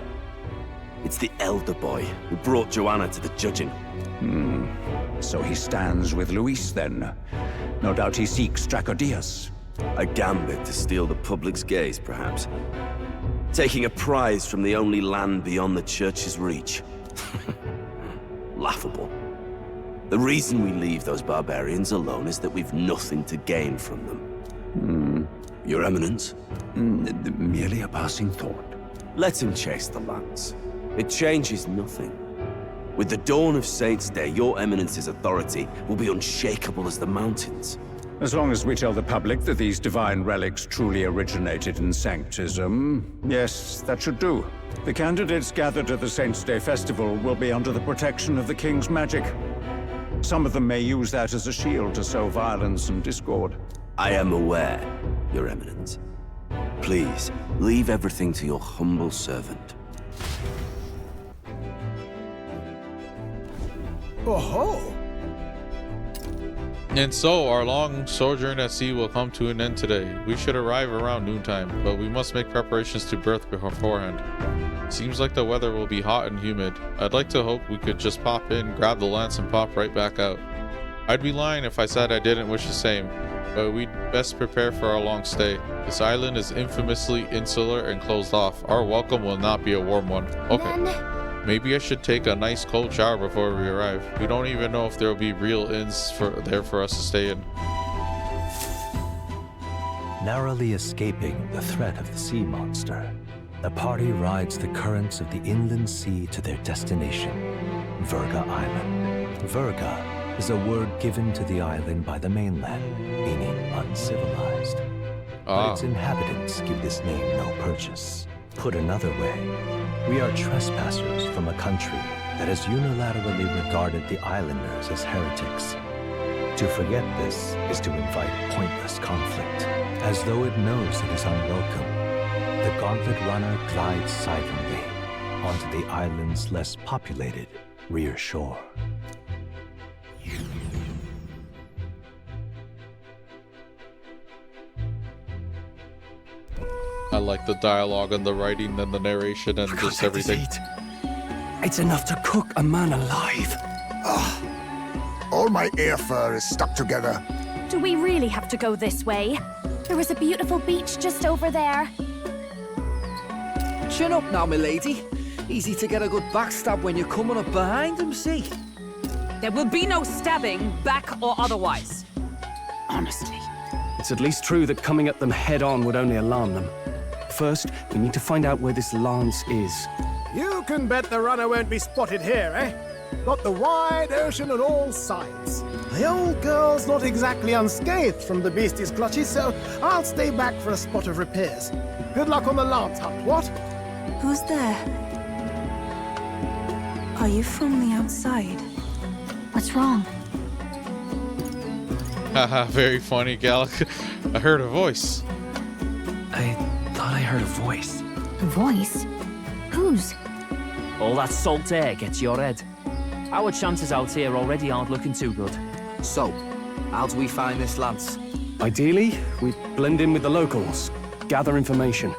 It's the elder boy who brought Joanna to the judging. So he stands with Luis then. No doubt he seeks Dracodius. A gambit to steal the public's gaze, perhaps. Taking a prize from the only land beyond the church's reach. Laughable. The reason we leave those barbarians alone is that we've nothing to gain from them. Your Eminence? Merely a passing thought. Let him chase the lance. It changes nothing. With the dawn of Saints' Day, your Eminence's authority will be unshakable as the mountains. As long as we tell the public that these divine relics truly originated in Sanctism, yes, that should do. The candidates gathered at the Saints' Day festival will be under the protection of the King's magic. Some of them may use that as a shield to sow violence and discord. I am aware, Your Eminence. Please, leave everything to your humble servant. Oh-ho! And so our long sojourn at sea will come to an end today. We should arrive around noontime, but we must make preparations to berth beforehand. Seems like the weather will be hot and humid. I'd like to hope we could just pop in, grab the lance, and pop right back out. I'd be lying if I said I didn't wish the same, but we'd best prepare for our long stay. This island is infamously insular and closed off. Our welcome will not be a warm one. Okay. Maybe I should take a nice cold shower before we arrive. We don't even know if there will be real inns there for us to stay in. Narrowly escaping the threat of the sea monster, the party rides the currents of the inland sea to their destination, Virga Island. Virga is a word given to the island by the mainland, meaning uncivilized. But its inhabitants give this name no purchase. Put another way, we are trespassers from a country that has unilaterally regarded the islanders as heretics. To forget this is to invite pointless conflict. As though it knows it is unwelcome, the Gauntlet Runner glides silently onto the island's less populated rear shore. I like the dialogue and the writing and the narration and just everything. It's enough to cook a man alive. All my ear fur is stuck together. Do we really have to go this way? There was a beautiful beach just over there. Chin up now, milady. Easy to get a good backstab when you're coming up behind them, see? There will be no stabbing, back or otherwise. Honestly. It's at least true that coming at them head-on would only alarm them. First, we need to find out where this lance is. You can bet the runner won't be spotted here, eh? Got the wide ocean on all sides. The old girl's not exactly unscathed from the beastie's clutches, so I'll stay back for a spot of repairs. Good luck on the lance hunt, what? Who's there? Are you from the outside? What's wrong? Haha, very funny, Gallic. I heard a voice. I thought I heard a voice. A voice? Whose? All that salt air gets your head. Our chances out here already aren't looking too good. So, how do we find this lance? Ideally, we blend in with the locals, gather information.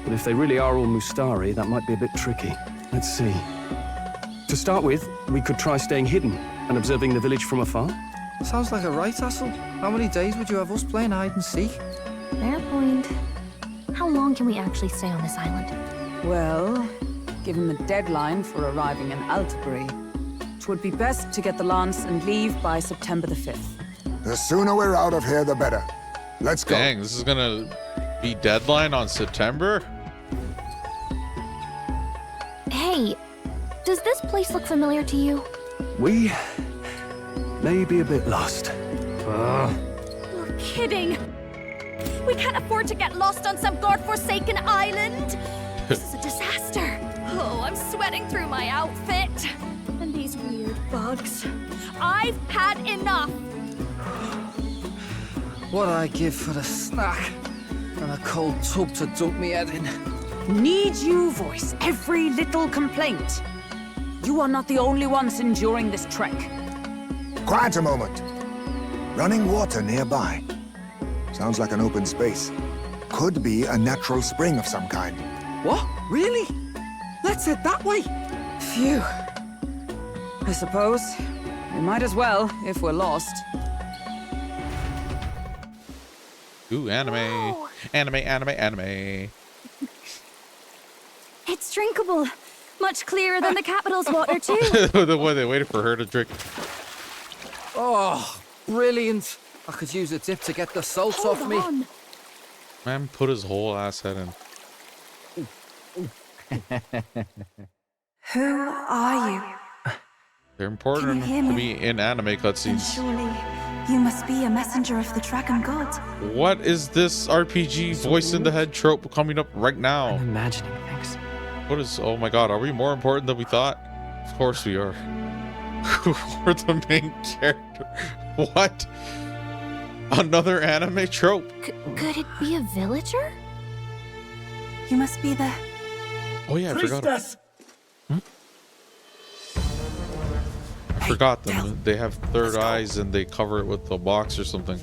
But if they really are all Mustari, that might be a bit tricky. Let's see. To start with, we could try staying hidden and observing the village from afar. Sounds like a right hassle. How many days would you have us playing hide and seek? Fair point. How long can we actually stay on this island? Well, given the deadline for arriving in Altabury, it would be best to get the lance and leave by September the 5th. The sooner we're out of here, the better. Let's go. Dang, this is gonna be deadline on September? Hey, does this place look familiar to you? We may be a bit lost. You're kidding. We can't afford to get lost on some godforsaken island. This is a disaster. Oh, I'm sweating through my outfit. And these weird bugs. I've had enough. What I give for a snack and a cold tub to dump me head in. Need you voice every little complaint. You are not the only ones enduring this trek. Quiet a moment. Running water nearby. Sounds like an open space. Could be a natural spring of some kind. What? Really? Let's head that way. Phew. I suppose we might as well if we're lost. Ooh, anime. Whoa. Anime. It's drinkable. Much clearer than the capital's water, too. The way they waited for her to drink. Oh, brilliant. I could use a dip to get the salt Hold off me. on. Man put his whole ass head in. Who are you? They're important Can you hear to me? me in anime And cutscenes. surely you must be a messenger of the Dragon God. What is this RPG voice in the head trope coming up right now? I'm imagining things. What is, oh my god, are we more important than we thought? Of course we are. We're the main character. What? Another anime trope? Could it be a villager? You must be the... Oh yeah, I forgot. forgot them. They have third eyes and they cover it with a box or something.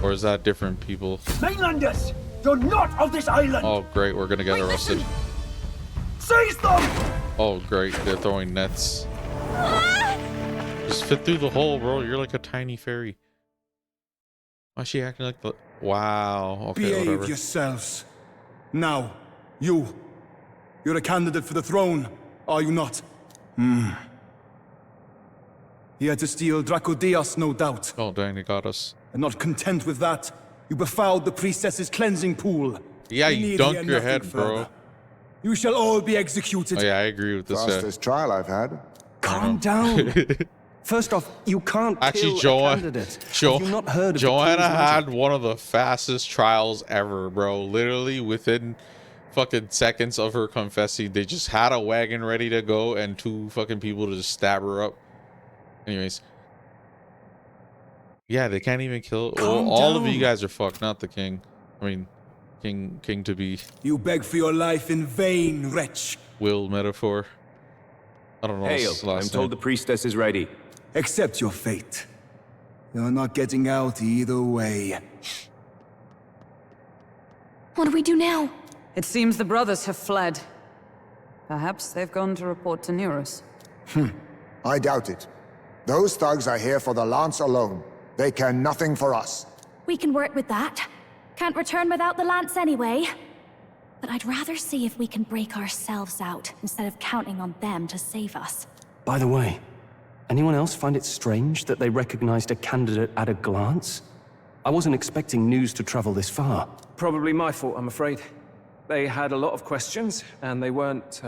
Or is that different people? Mainlanders, you're not of this island. Oh, great. We're going to get arrested. Seize them! Oh, great. They're throwing nets. Just fit through the hole, bro. You're like a tiny fairy. Why is she acting like the... Wow. Okay, Behave whatever. yourselves. Now, you're a candidate for the throne, are you not? Here to steal Dracodias, no doubt. Oh, dang, they got us. And not content with that, you befouled the priestess's cleansing pool. Yeah, We you need dunk hear your nothing head, bro. further. You shall all be executed. Oh, yeah, I agree with this guy. Fastest trial I've had. Calm down. First off, you can't Actually, kill a candidate. Have you not heard of the Joanna Queen's had magic? one of the fastest trials ever, bro. Literally within fucking seconds of her confessing, they just had a wagon ready to go and 2 fucking people to just stab her up. Anyways. Yeah, they can't even kill. Well, all of you guys are fucked, not the king. I mean, king to be. You beg for your life in vain, wretch. Will metaphor. I don't know. Hail, I'm told the priestess is ready. Accept your fate. You're not getting out either way. What do we do now? It seems the brothers have fled. Perhaps they've gone to report to Neurus. I doubt it. Those thugs are here for the lance alone. They care nothing for us. We can work with that. Can't return without the lance anyway. But I'd rather see if we can break ourselves out instead of counting on them to save us. By the way, anyone else find it strange that they recognized a candidate at a glance? I wasn't expecting news to travel this far. Probably my fault, I'm afraid. They had a lot of questions, and they weren't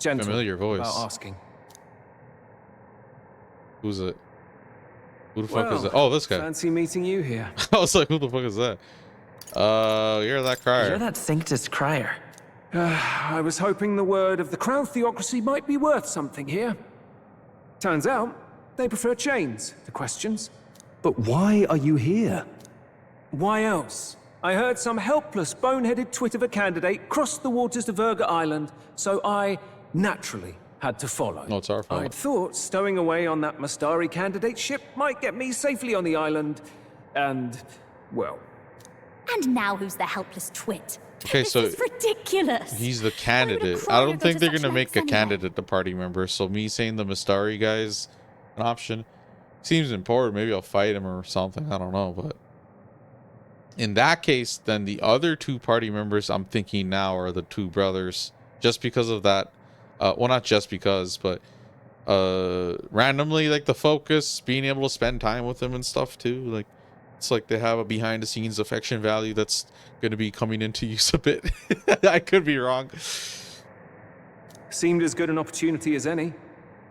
gentle Familiar voice. about asking. Who's it? Who the fuck is that? Oh, this guy. Fancy meeting you here. I was like, who the fuck is that? You're that crier. You're that Sanctus crier. I was hoping the word of the Crown Theocracy might be worth something here. Turns out, they prefer chains to questions. But why are you here? Why else? I heard some helpless, boneheaded twit of a candidate crossed the waters to Virga Island, so I naturally had to follow. No, it's our fault. I'd thought stowing away on that Mastari candidate ship might get me safely on the island, and, well... And now who's the helpless twit? Okay, This so is ridiculous. he's the candidate. cry I or don't go think to they're such gonna make lengths a anyway. candidate the party member. So me saying the Mastari guy's an option seems important. Maybe I'll fight him or something. I don't know, but in that case, then the other 2 party members I'm thinking now are the 2 brothers. Just because of that, well, not just because, but randomly, like the focus, being able to spend time with them and stuff too. Like it's like they have a behind the scenes affection value that's going to be coming into use a bit. I could be wrong. Seemed as good an opportunity as any.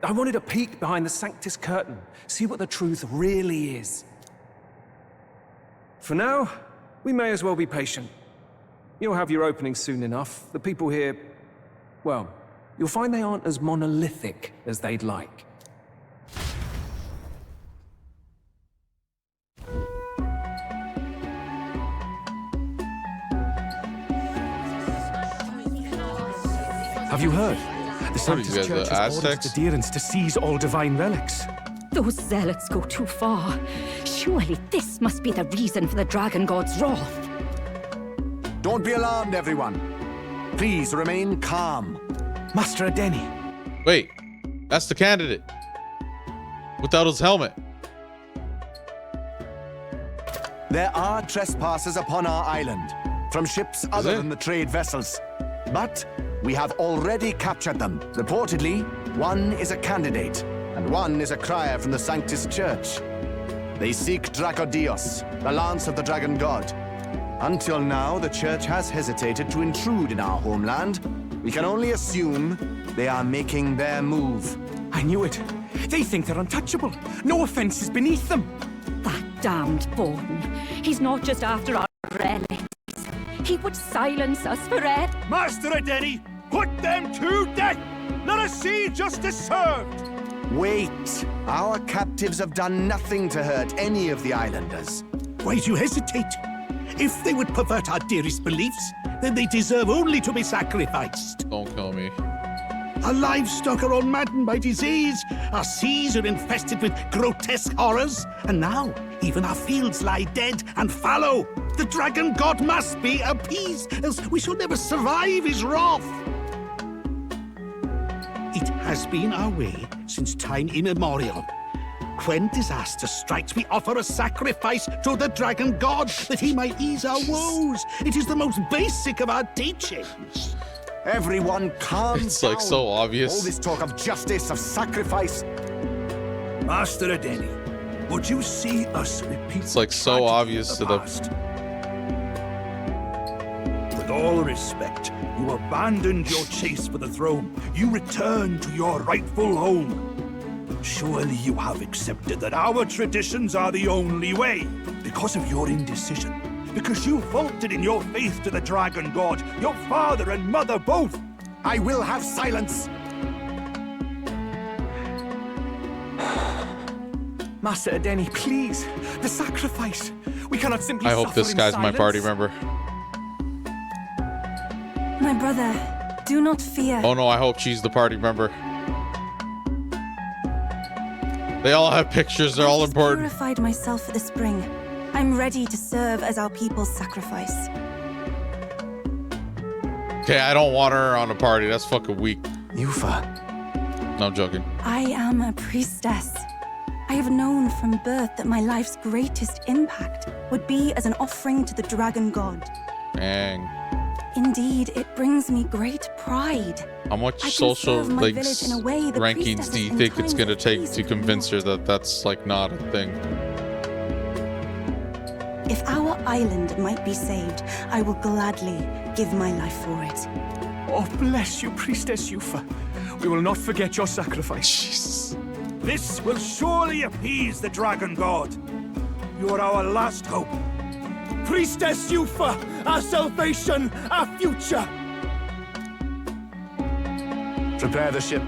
I wanted a peek behind the Sanctus curtain, see what the truth really is. For now, we may as well be patient. You'll have your opening soon enough. The people here, well, you'll find they aren't as monolithic as they'd like. Have you heard? The What are Sanctus you guys, Church the has ordered Aztecs? its adherents to seize all divine relics. Those zealots go too far. Surely this must be the reason for the Dragon God's wrath. Don't be alarmed, everyone. Please remain calm. Master Adeni. Wait, that's the candidate without his helmet. There are trespassers upon our island from ships other than the trade vessels. But we have already captured them. Reportedly, one is a candidate, and one is a crier from the Sanctus Church. They seek Dracodios, the lance of the Dragon God. Until now, the Church has hesitated to intrude in our homeland. We can only assume they are making their move. I knew it. They think they're untouchable. No offense is beneath them. That damned Borden. He's not just after our relics. He would silence us forever. Master Adeni, put them to death! Let us see justice served! Wait! Our captives have done nothing to hurt any of the islanders. Why do you hesitate? If they would pervert our dearest beliefs, then they deserve only to be sacrificed. Don't kill me. Our livestock are all maddened by disease. Our seas are infested with grotesque horrors. And now, even our fields lie dead and fallow. The dragon god must be appeased, else we shall never survive his wrath. It has been our way since time immemorial. When disaster strikes, we offer a sacrifice to the dragon god that he might ease our woes. It is the most basic of our teachings. Everyone calm It's like down. so obvious. All this talk of justice, of sacrifice. Master Adeni, would you see us repeat? It's like so obvious to the With all respect, you abandoned your chase for the throne. You returned to your rightful home. Surely you have accepted that our traditions are the only way. Because of your indecision, because you faltered in your faith to the dragon god, your father and mother both. I will have silence. Master Adeni, please. The sacrifice. We cannot simply I hope suffer this in guy's my silence. party member. My brother, do not fear. Oh no, I hope she's the party member. They all have pictures, they're all important. Purified myself for the spring. I'm ready to serve as our people's sacrifice. Okay, I don't want her on the party. That's fucking weak. Yufa. No, I'm joking. I am a priestess. I have known from birth that my life's greatest impact would be as an offering to the dragon god. Dang. Indeed, it brings me great pride. How much I can social serve my like village in a way the rankings priestesses do you in think it's times gonna of take peace to convince her that that's like not a thing? If our island might be saved, I will gladly give my life for it. Oh, bless you, Priestess Yufa. We will not forget your sacrifice. This will surely appease the dragon god. You are our last hope. Priestess Yufa, our salvation, our future. Prepare the ship.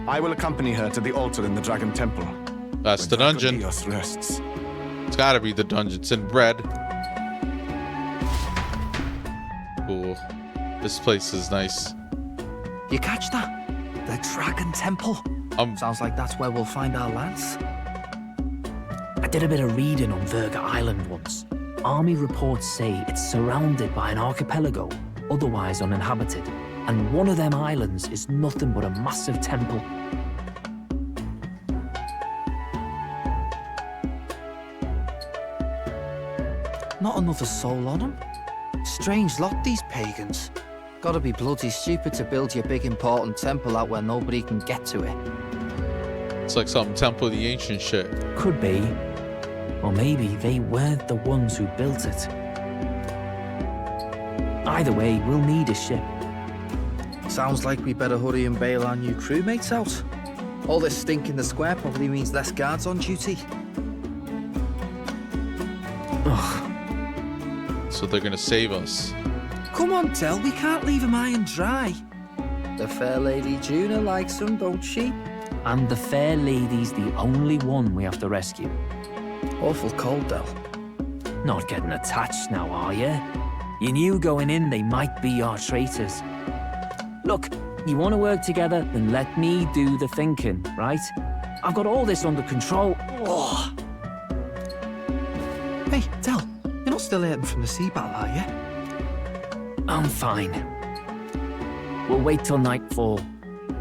I will accompany her to the altar in the Dragon Temple. That's the dungeon. Dios rests. It's gotta be the dungeon. It's in bread. Cool. This place is nice. You catch that? The Dragon Temple. Sounds like that's where we'll find our lance. I did a bit of reading on Virga Island once. Army reports say it's surrounded by an archipelago, otherwise uninhabited, and one of them islands is nothing but a massive temple. Not another soul on them. Strange lot, these pagans. Gotta be bloody stupid to build your big important temple out where nobody can get to it. It's like some Temple of the Ancient shit. Could be. Or maybe they weren't the ones who built it. Either way, we'll need a ship. Sounds like we better hurry and bail our new crewmates out. All this stink in the square probably means less guards on duty. So they're gonna save us. Come on, Del, we can't leave him high and dry. The fair lady Juna likes them, don't she? And the fair lady's the only one we have to rescue. Awful cold, Del. Not getting attached now, are you? You knew going in they might be our traitors. Look, you want to work together, then let me do the thinking, right? I've got all this under control. Oh. Hey, Del, you're not still hurting from the sea battle, are you? I'm fine. We'll wait till nightfall.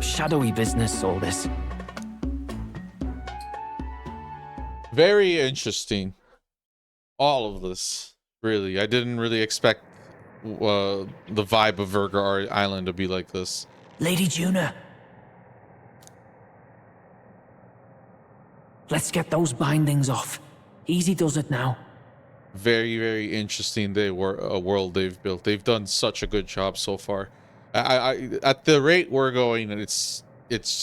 Shadowy business, all this. Very interesting. All of this, really. I didn't really expect the vibe of Virga Island to be like this. Lady Juna. Let's get those bindings off. Easy does it now. Very, very interesting world they've built. They've done such a good job so far. I at the rate we're going, it's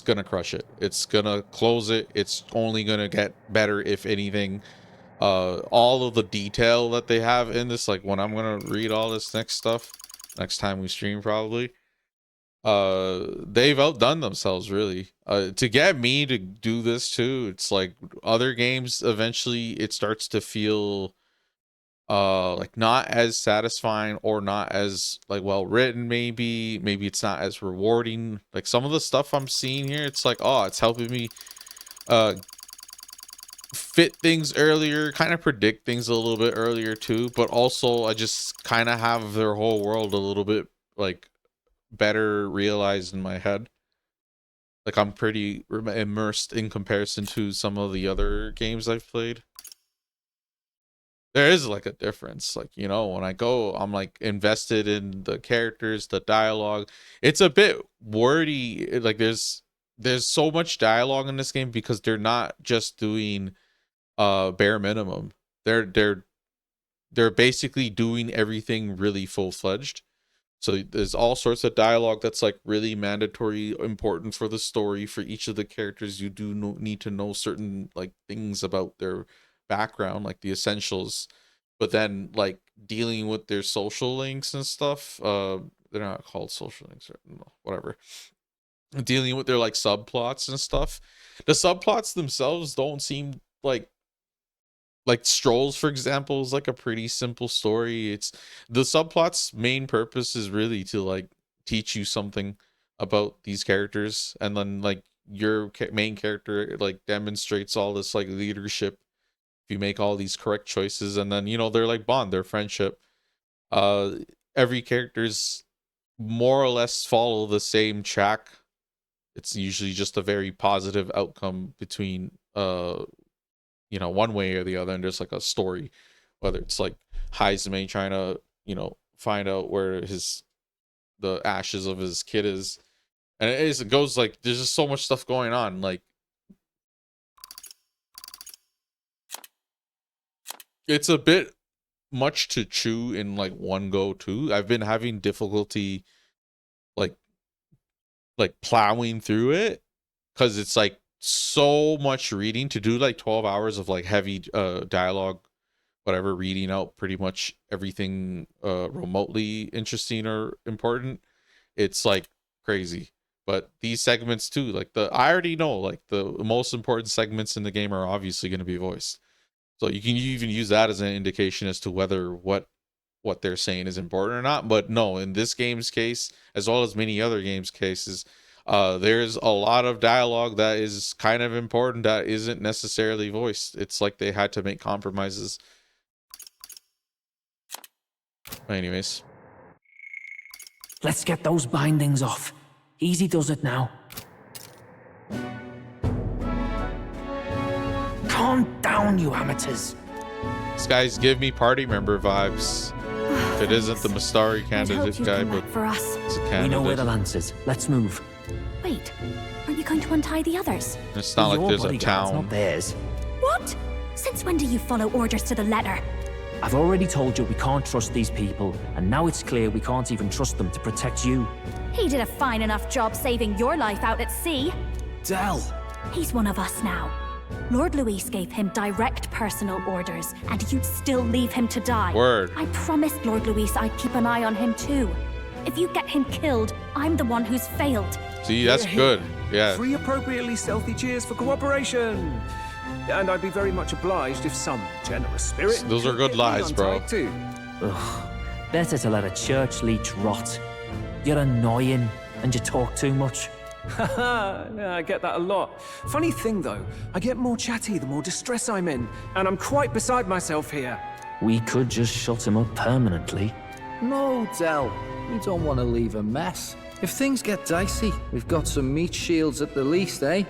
gonna crush it. It's gonna close it. It's only gonna get better, if anything. All of the detail that they have in this, like when I'm gonna read all this next time we stream probably, they've outdone themselves really. To get me to do this too, it's like other games eventually it starts to feel like not as satisfying or not as like well written. Maybe it's not as rewarding. Like some of the stuff I'm seeing here, it's like, oh, it's helping me fit things earlier, kind of predict things a little bit earlier too, but also I just kind of have their whole world a little bit like better realized in my head. Like I'm pretty immersed in comparison to some of the other games I've played. There is like a difference. Like, you know, when I go, I'm like invested in the characters, the dialogue. It's a bit wordy. Like there's so much dialogue in this game because they're not just doing bare minimum. They're basically doing everything really full-fledged. So there's all sorts of dialogue that's like really mandatory, important for the story. For each of the characters, you do need to know certain like things about their background, like the essentials. But then like dealing with their social links and stuff, they're not called social links or whatever. Dealing with their like subplots and stuff. The subplots themselves don't seem like Strolls, for example, is like a pretty simple story. It's the subplot's main purpose is really to like teach you something about these characters, and then like your main character like demonstrates all this like leadership if you make all these correct choices, and then you know they're like bond, their friendship. Every character's more or less follow the same track. It's usually just a very positive outcome between you know, one way or the other, and there's like a story, whether it's like Heizame trying to, you know, find out where the ashes of his kid is, and it goes like there's just so much stuff going on. Like it's a bit much to chew in like one go too. I've been having difficulty like plowing through it because it's like so much reading to do, like 12 hours of like heavy dialogue, whatever, reading out pretty much everything remotely interesting or important. It's like crazy. But these segments too, like I already know like the most important segments in the game are obviously going to be voiced, so you can even use that as an indication as to whether what they're saying is important or not. But no, in this game's case, as well as many other games cases, there's a lot of dialogue that is kind of important that isn't necessarily voiced. It's like they had to make compromises. Anyways, let's get those bindings off. Easy does it now. Calm down, you amateurs. These guys give me party member vibes. If it isn't the Mastari candidate guy, but for us. It's a candidate. We know where the lance is. Let's move. Wait, aren't you going to untie the others? It's not like there's a town. Not theirs. What? Since when do you follow orders to the letter? I've already told you we can't trust these people, and now it's clear we can't even trust them to protect you. He did a fine enough job saving your life out at sea. Del! He's one of us now. Lord Luis gave him direct personal orders, and you'd still leave him to die. Word. I promised Lord Luis I'd keep an eye on him too. If you get him killed, I'm the one who's failed. See, that's good. Yeah. 3 appropriately stealthy cheers for cooperation. And I'd be very much obliged if some generous spirit... Those are good lies, bro. Too. Ugh. Better to let a church leech rot. You're annoying, and you talk too much. Yeah, I get that a lot. Funny thing, though, I get more chatty the more distress I'm in, and I'm quite beside myself here. We could just shut him up permanently. No, Del. We don't want to leave a mess. If things get dicey, we've got some meat shields at the least, eh?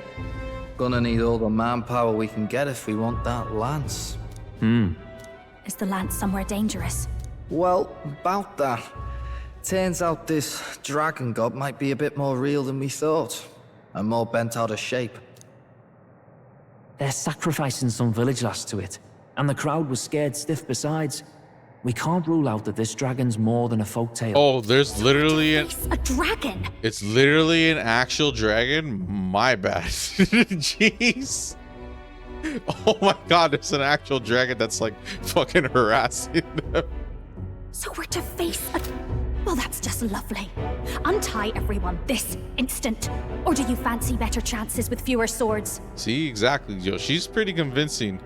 Gonna need all the manpower we can get if we want that lance. Is the lance somewhere dangerous? Well, about that. Turns out this dragon god might be a bit more real than we thought, and more bent out of shape. They're sacrificing some village lass to it, and the crowd was scared stiff besides. We can't rule out that this dragon's more than a folktale. Oh, there's literally a dragon. It's literally an actual dragon. My bad. Jeez. Oh my god, there's an actual dragon that's like fucking harassing them. So we're to face a... Well, that's just lovely. Untie everyone this instant. Or do you fancy better chances with fewer swords? See, exactly, Joe. She's pretty convincing.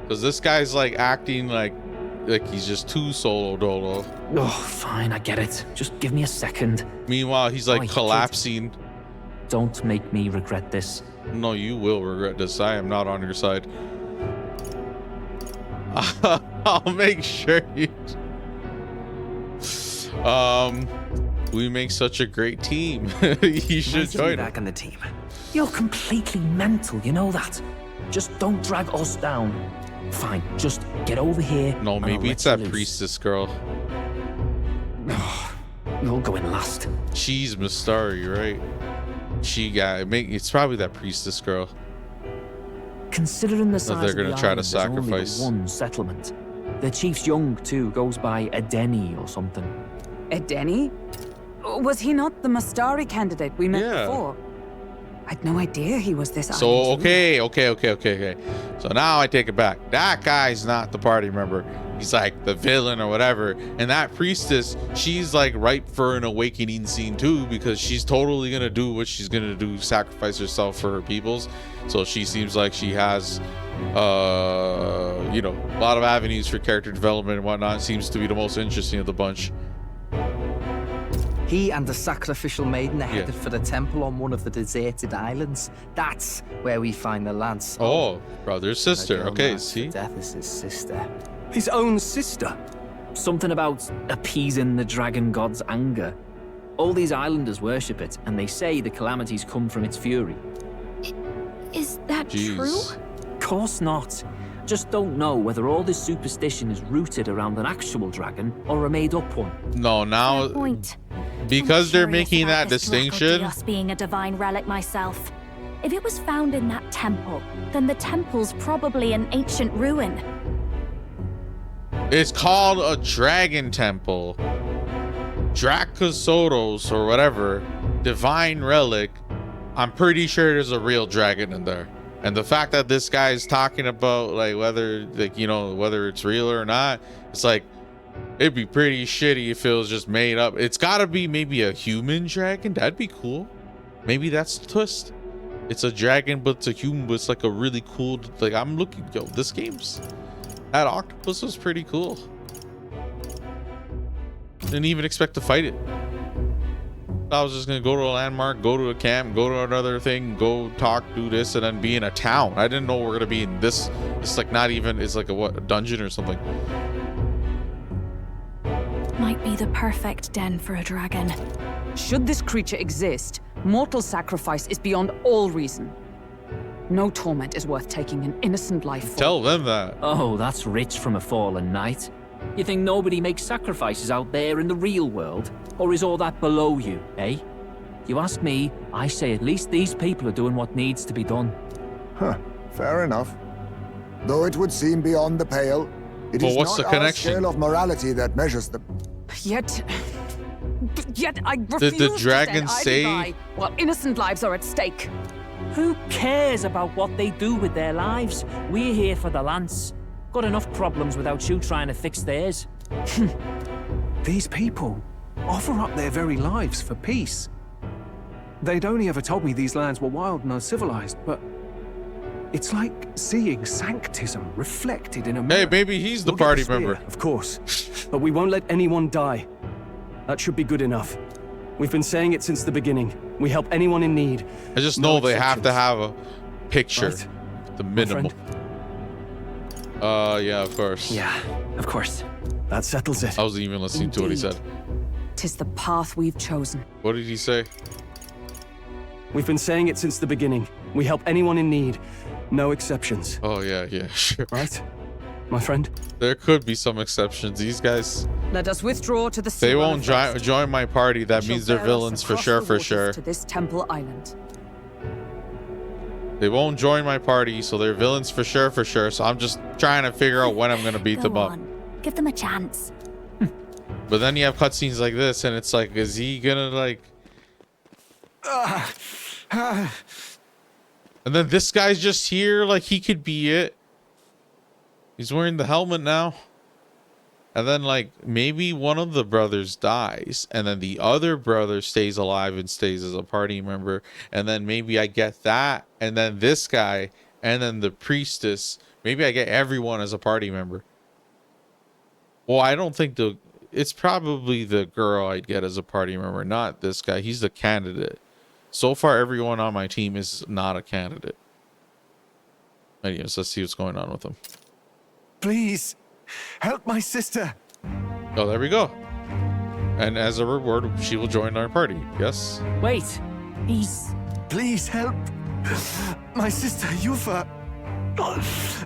Because this guy's like acting like like he's just too solo dolo. Oh, fine, I get it. Just give me a second. Meanwhile, he's like collapsing. Don't make me regret this. No, you will regret this. I am not on your side. I'll make sure you. We make such a great team. You should join back on the team. You're completely mental, you know that. Just don't drag us down. Fine, just get over here. No, maybe it's that priestess girl. You'll go in last. She's Mistari, right? It's probably that priestess girl. Considering the size they're gonna of the try to island, there's only the sacrifice. one settlement. The chief's young too, goes by Edeni or something. Edeni? Was he not the Mastari candidate we met before? I'd no idea he was this So island. okay. So now I take it back. That guy's not the party member. He's like the villain or whatever. And that priestess, she's like ripe for an awakening scene too, because she's totally gonna do what she's gonna do, sacrifice herself for her peoples. So she seems like she has you know, a lot of avenues for character development and whatnot. Seems to be the most interesting of the bunch. He and the sacrificial maiden are headed for the temple on one of the deserted islands. That's where we find the lance. Oh, brother, sister. Okay, marked see? for death is his sister. His own sister? Something about appeasing the dragon god's anger. All these islanders worship it, and they say the calamities come from its fury. Is that true? Course not. Just don't know whether all this superstition is rooted around an actual dragon or a made-up one. No, now Point. because they're Curious making about that this distinction. Us being a divine relic myself. If it was found in that temple, then the temple's probably an ancient ruin. It's called a dragon temple. Dracosoros or whatever. Divine relic. I'm pretty sure there's a real dragon in there. And the fact that this guy is talking about like whether like, you know, whether it's real or not, it's like it'd be pretty shitty if it was just made up. It's gotta be maybe a human dragon. That'd be cool. Maybe that's the twist. It's a dragon, but it's a human, but it's like a really cool, like I'm looking, yo, this game's, that octopus was pretty cool. Didn't even expect to fight it. I was just gonna go to a landmark, go to a camp, go to another thing, go talk, do this, and then be in a town. I didn't know we're gonna be in this. It's like not even, it's like a what, a dungeon or something. Might be the perfect den for a dragon. Should this creature exist, mortal sacrifice is beyond all reason. No torment is worth taking an innocent life for. Tell them that. Oh, that's rich from a fallen knight. You think nobody makes sacrifices out there in the real world? Or is all that below you, eh? You ask me, I say at least these people are doing what needs to be done. Huh, fair enough. Though it would seem beyond the pale, it Well, is what's not the our connection? scale of morality that measures them. Yet I refuse the to dragon stand say- idly by while innocent lives are at stake. Who cares about what they do with their lives? We're here for the lance. Got enough problems without you trying to fix theirs. These people offer up their very lives for peace. They'd only ever told me these lands were wild and uncivilized, but it's like seeing sanctism reflected in a mirror. Hey, maybe he's the We'll get party spear, member. Of course, but we won't let anyone die. That should be good enough. We've been saying it since the beginning. We help anyone in need. I just No know they have to exceptions. have a picture, Right? the minimum. Yeah, of course. Yeah, of course. That settles it. I wasn't even listening to what he said. Tis the path we've chosen. What did he say? We've been saying it since the beginning. We help anyone in need. No exceptions. Oh yeah, sure. Right? My friend? There could be some exceptions. These guys, Let us withdraw to the sea. they won't join my party. That means they're Shall bear us villains for across sure, the for waters sure. To this temple island. They won't join my party, so they're villains for sure, for sure. So I'm just trying to figure out when I'm gonna beat them Go up. on. Give them a chance. But then you have cutscenes like this, and it's like, is he gonna like? And then this guy's just here, like he could be it. He's wearing the helmet now. And then like maybe one of the brothers dies, and then the other brother stays alive and stays as a party member. And then maybe I get that, and then this guy, and then the priestess. Maybe I get everyone as a party member. Well, I don't think it's probably the girl I'd get as a party member, not this guy. He's the candidate. So far, everyone on my team is not a candidate. Anyways, let's see what's going on with him. Please, help my sister. Oh, there we go. And as a reward, she will join our party. Yes? Wait, he's... Please help my sister Yufa.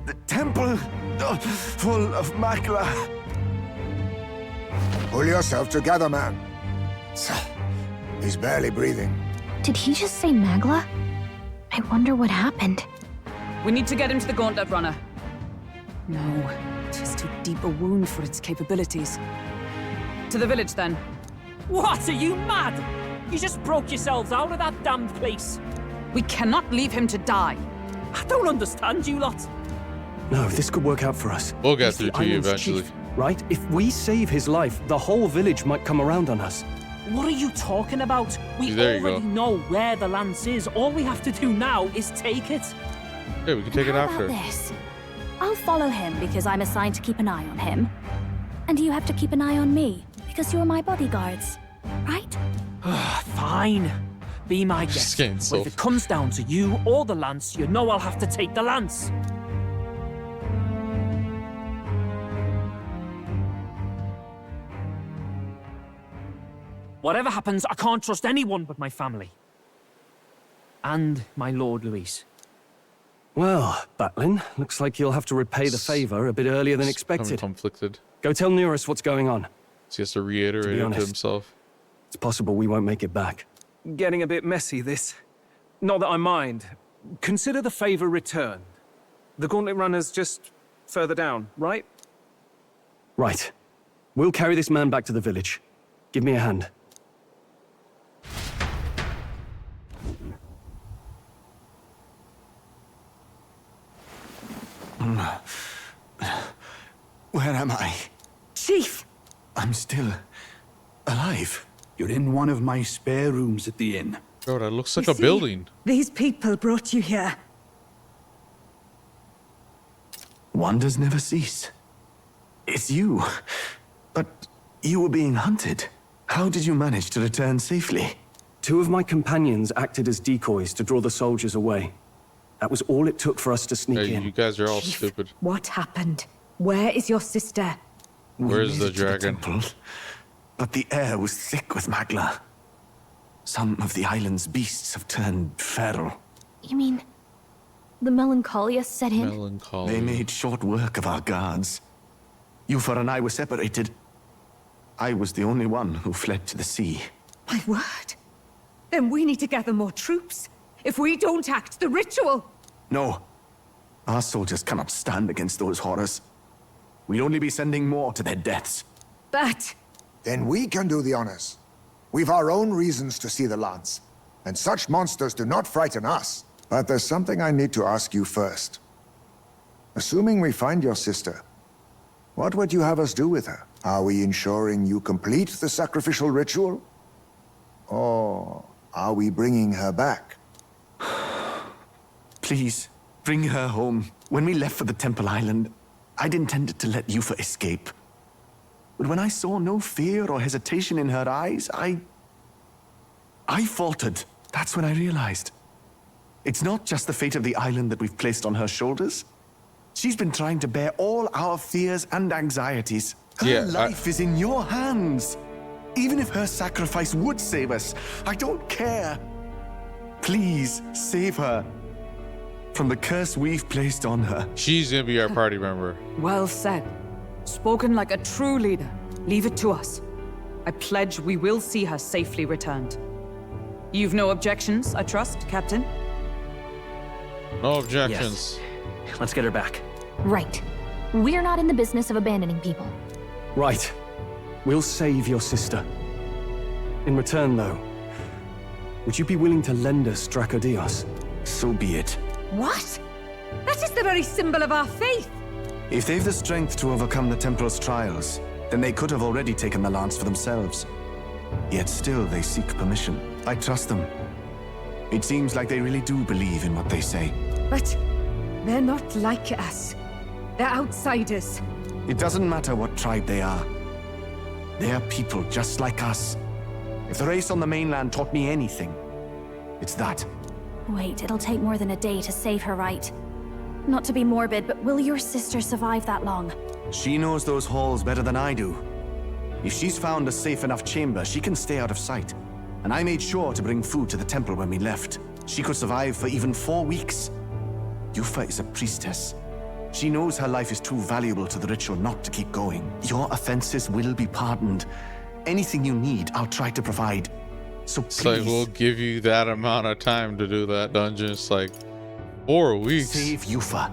The temple full of Magla. Pull yourself together, man. He's barely breathing. Did he just say Magla? I wonder what happened. We need to get him to the Gauntlet Runner. No, it is too deep a wound for its capabilities. To the village, then. What, are you mad? You just broke yourselves out of that damned place. We cannot leave him to die. I don't understand you lot. No, this could work out for us. We'll get He's through the to you island's eventually. chief, right? If we save his life, the whole village might come around on us. What are you talking about? We There you already go. know where the lance is. All we have to do now is take it. Yeah, we can take it How after. about this? I'll follow him because I'm assigned to keep an eye on him. And you have to keep an eye on me because you're my bodyguards, right? Fine. Be my Just guest. getting But so... if it comes down to you or the lance, you know I'll have to take the lance. Whatever happens, I can't trust anyone but my family. And my Lord Luis. Well, Batlin, looks like you'll have to repay the favor a bit earlier than expected. Conflicted. Go tell Nearest what's going on. So he has to reiterate it to honest, himself. It's possible we won't make it back. Getting a bit messy, this. Not that I mind. Consider the favor returned. The Gauntlet Runner's just further down, right? Right. We'll carry this man back to the village. Give me a hand. Where am I? Chief! I'm still alive. You're in one of my spare rooms at the inn. Bro, that looks like You a see, building. These people brought you here. Wonders never cease. It's you. But you were being hunted. How did you manage to return safely? 2 of my companions acted as decoys to draw the soldiers away. That was all it took for us to sneak Hey, in. you guys are all Chief, stupid. What happened? Where is your sister? Where's the made it to dragon? temple, but the air was thick with Magla. Some of the island's beasts have turned feral. You mean the Melancholia set in? Melancholy. They made short work of our guards. Yufa and I were separated. I was the only one who fled to the sea. My word. Then we need to gather more troops. If we don't act, the ritual... No. Our soldiers cannot stand against those horrors. We'd only be sending more to their deaths. But... Then we can do the honors. We've our own reasons to see the lance, and such monsters do not frighten us. But there's something I need to ask you first. Assuming we find your sister, what would you have us do with her? Are we ensuring you complete the sacrificial ritual? Or are we bringing her back? Please, bring her home. When we left for the Temple Island, I'd intended to let Yufa escape. But when I saw no fear or hesitation in her eyes, I faltered. That's when I realized. It's not just the fate of the island that we've placed on her shoulders. She's been trying to bear all our fears and anxieties. Her life is in your hands. Even if her sacrifice would save us, I don't care. Please, save her from the curse we've placed on her. She's gonna be our party member. Well said. Spoken like a true leader. Leave it to us. I pledge we will see her safely returned. You've no objections, I trust, Captain? No objections. Yes. Let's get her back. Right. We're not in the business of abandoning people. Right. We'll save your sister. In return, though, would you be willing to lend us Dracodios? So be it. What? That is the very symbol of our faith. If they've the strength to overcome the Templars' trials, then they could have already taken the lance for themselves. Yet still they seek permission. I trust them. It seems like they really do believe in what they say. But they're not like us. They're outsiders. It doesn't matter what tribe they are. They are people just like us. If the race on the mainland taught me anything, it's that. Wait, it'll take more than a day to save her, right? Not to be morbid, but will your sister survive that long? She knows those halls better than I do. If she's found a safe enough chamber, she can stay out of sight. And I made sure to bring food to the temple when we left. She could survive for even 4 weeks. Yufa is a priestess. She knows her life is too valuable to the ritual not to keep going. Your offenses will be pardoned. Anything you need, I'll try to provide. So please. It's like, we'll give you that amount of time to do that dungeon. It's like 4 weeks. Save Yufa.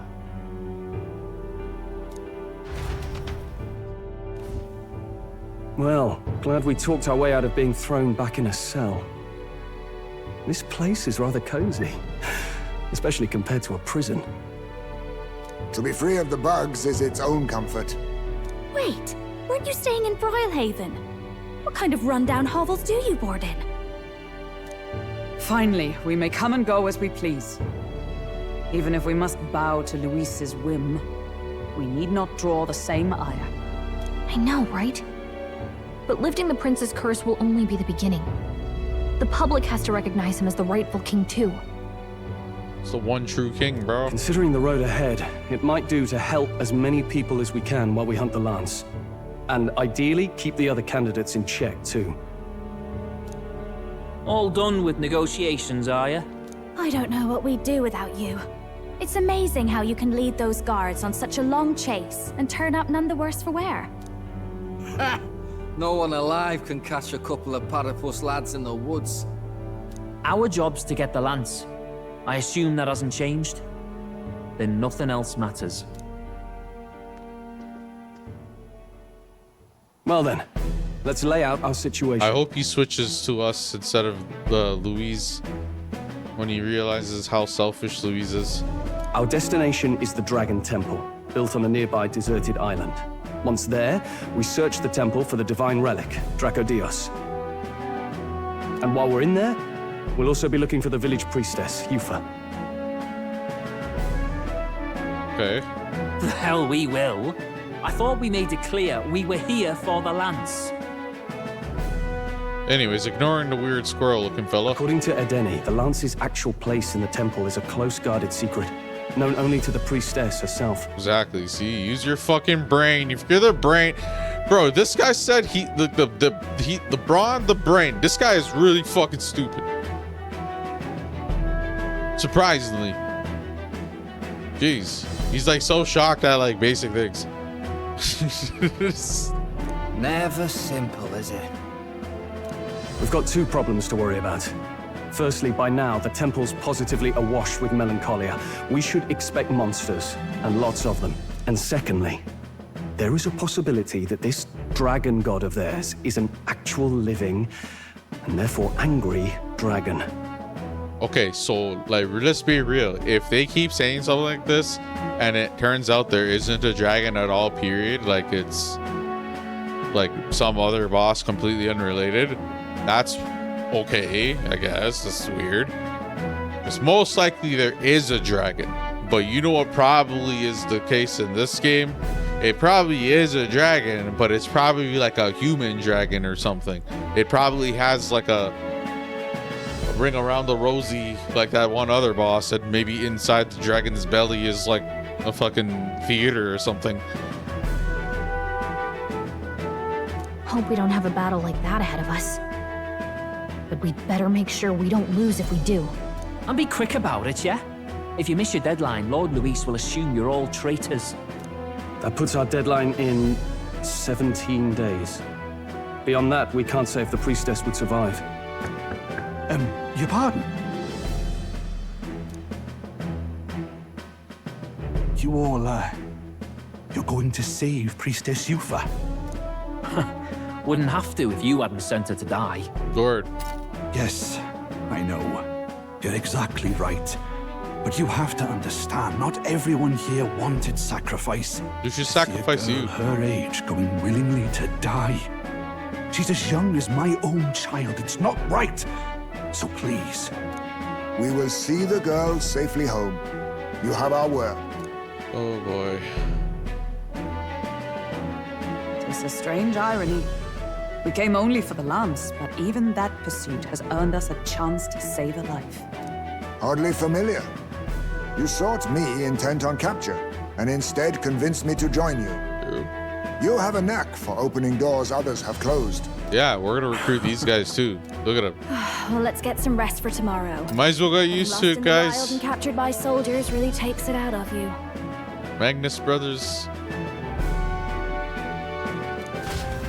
Well, glad we talked our way out of being thrown back in a cell. This place is rather cozy, especially compared to a prison. To be free of the bugs is its own comfort. Wait, weren't you staying in Broilhaven? What kind of rundown hovels do you board in? Finally, we may come and go as we please. Even if we must bow to Luis's whim, we need not draw the same ire. I know, right? But lifting the prince's curse will only be the beginning. The public has to recognize him as the rightful king too. It's the one true king, bro. Considering the road ahead, it might do to help as many people as we can while we hunt the Lance. And ideally, keep the other candidates in check too. All done with negotiations, are you? I don't know what we'd do without you. It's amazing how you can lead those guards on such a long chase and turn up none the worse for wear. Ha! No one alive can catch a couple of platypus lads in the woods. Our job's to get the Lance. I assume that hasn't changed? Then nothing else matters. Well then, let's lay out our situation. I hope he switches to us instead of Louise when he realizes how selfish Louise is. Our destination is the Dragon Temple, built on a nearby deserted island. Once there, we search the temple for the divine relic, Dracodios. And while we're in there, we'll also be looking for the village priestess, Yufa. Okay. The hell we will. I thought we made it clear we were here for the Lance. Anyways, ignoring the weird squirrel-looking fella. According to Edeni, the Lance's actual place in the temple is a close-guarded secret, known only to the priestess herself. Exactly. See, use your fucking brain. If you're the brain, bro. This guy said the brain. This guy is really fucking stupid. Surprisingly. Jeez, he's like so shocked at like basic things. Never simple, is it? We've got 2 problems to worry about. Firstly, by now, the temple's positively awash with melancholia. We should expect monsters, and lots of them. And secondly, there is a possibility that this dragon god of theirs is an actual living, and therefore angry, dragon. Okay, so like, let's be real. If they keep saying something like this, and it turns out there isn't a dragon at all, period, like it's like some other boss completely unrelated, that's okay, I guess. That's weird. It's most likely there is a dragon, but you know what probably is the case in this game? It probably is a dragon, but it's probably like a human dragon or something. It probably has like a ring around the rosy like that one other boss, and maybe inside the dragon's belly is like a fucking theater or something. Hope we don't have a battle like that ahead of us. But we'd better make sure we don't lose if we do. And be quick about it, yeah? If you miss your deadline, Lord Luis will assume you're all traitors. That puts our deadline in 17 days. Beyond that, we can't say if the priestess would survive. Your pardon? You all, you're going to save Priestess Yufa? Wouldn't have to if you hadn't sent her to die. Lord. Yes, I know. You're exactly right. But you have to understand, not everyone here wanted sacrifice. You should sacrifice you. Her age going willingly to die. She's as young as my own child. It's not right. So please. We will see the girl safely home. You have our word. Oh boy. It's a strange irony. We came only for the lance, but even that pursuit has earned us a chance to save a life. Hardly familiar. You sought me intent on capture, and instead convinced me to join you. True. You have a knack for opening doors others have closed. Yeah, we're gonna recruit these guys too. Look at them. Well, let's get some rest for tomorrow. Might as well get used to it, Lost in the wild guys. and captured by soldiers really takes it out of you. Magnus Brothers.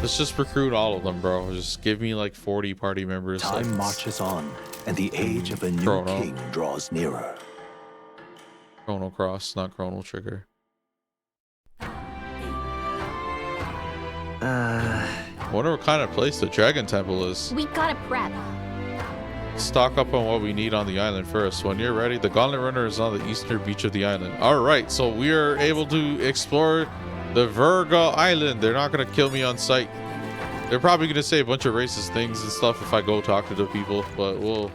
Let's just recruit all of them, bro. Just give me like 40 party members. Time marches on, and the age of a new king draws nearer. Chrono Cross, not Chrono Trigger. Wonder what kind of place the Dragon Temple is. We gotta prep. Stock up on what we need on the island first. When you're ready, the Gauntlet Runner is on the eastern beach of the island. All right, so we are able to explore the Virga Island. They're not gonna kill me on sight. They're probably gonna say a bunch of racist things and stuff if I go talk to the people, but we'll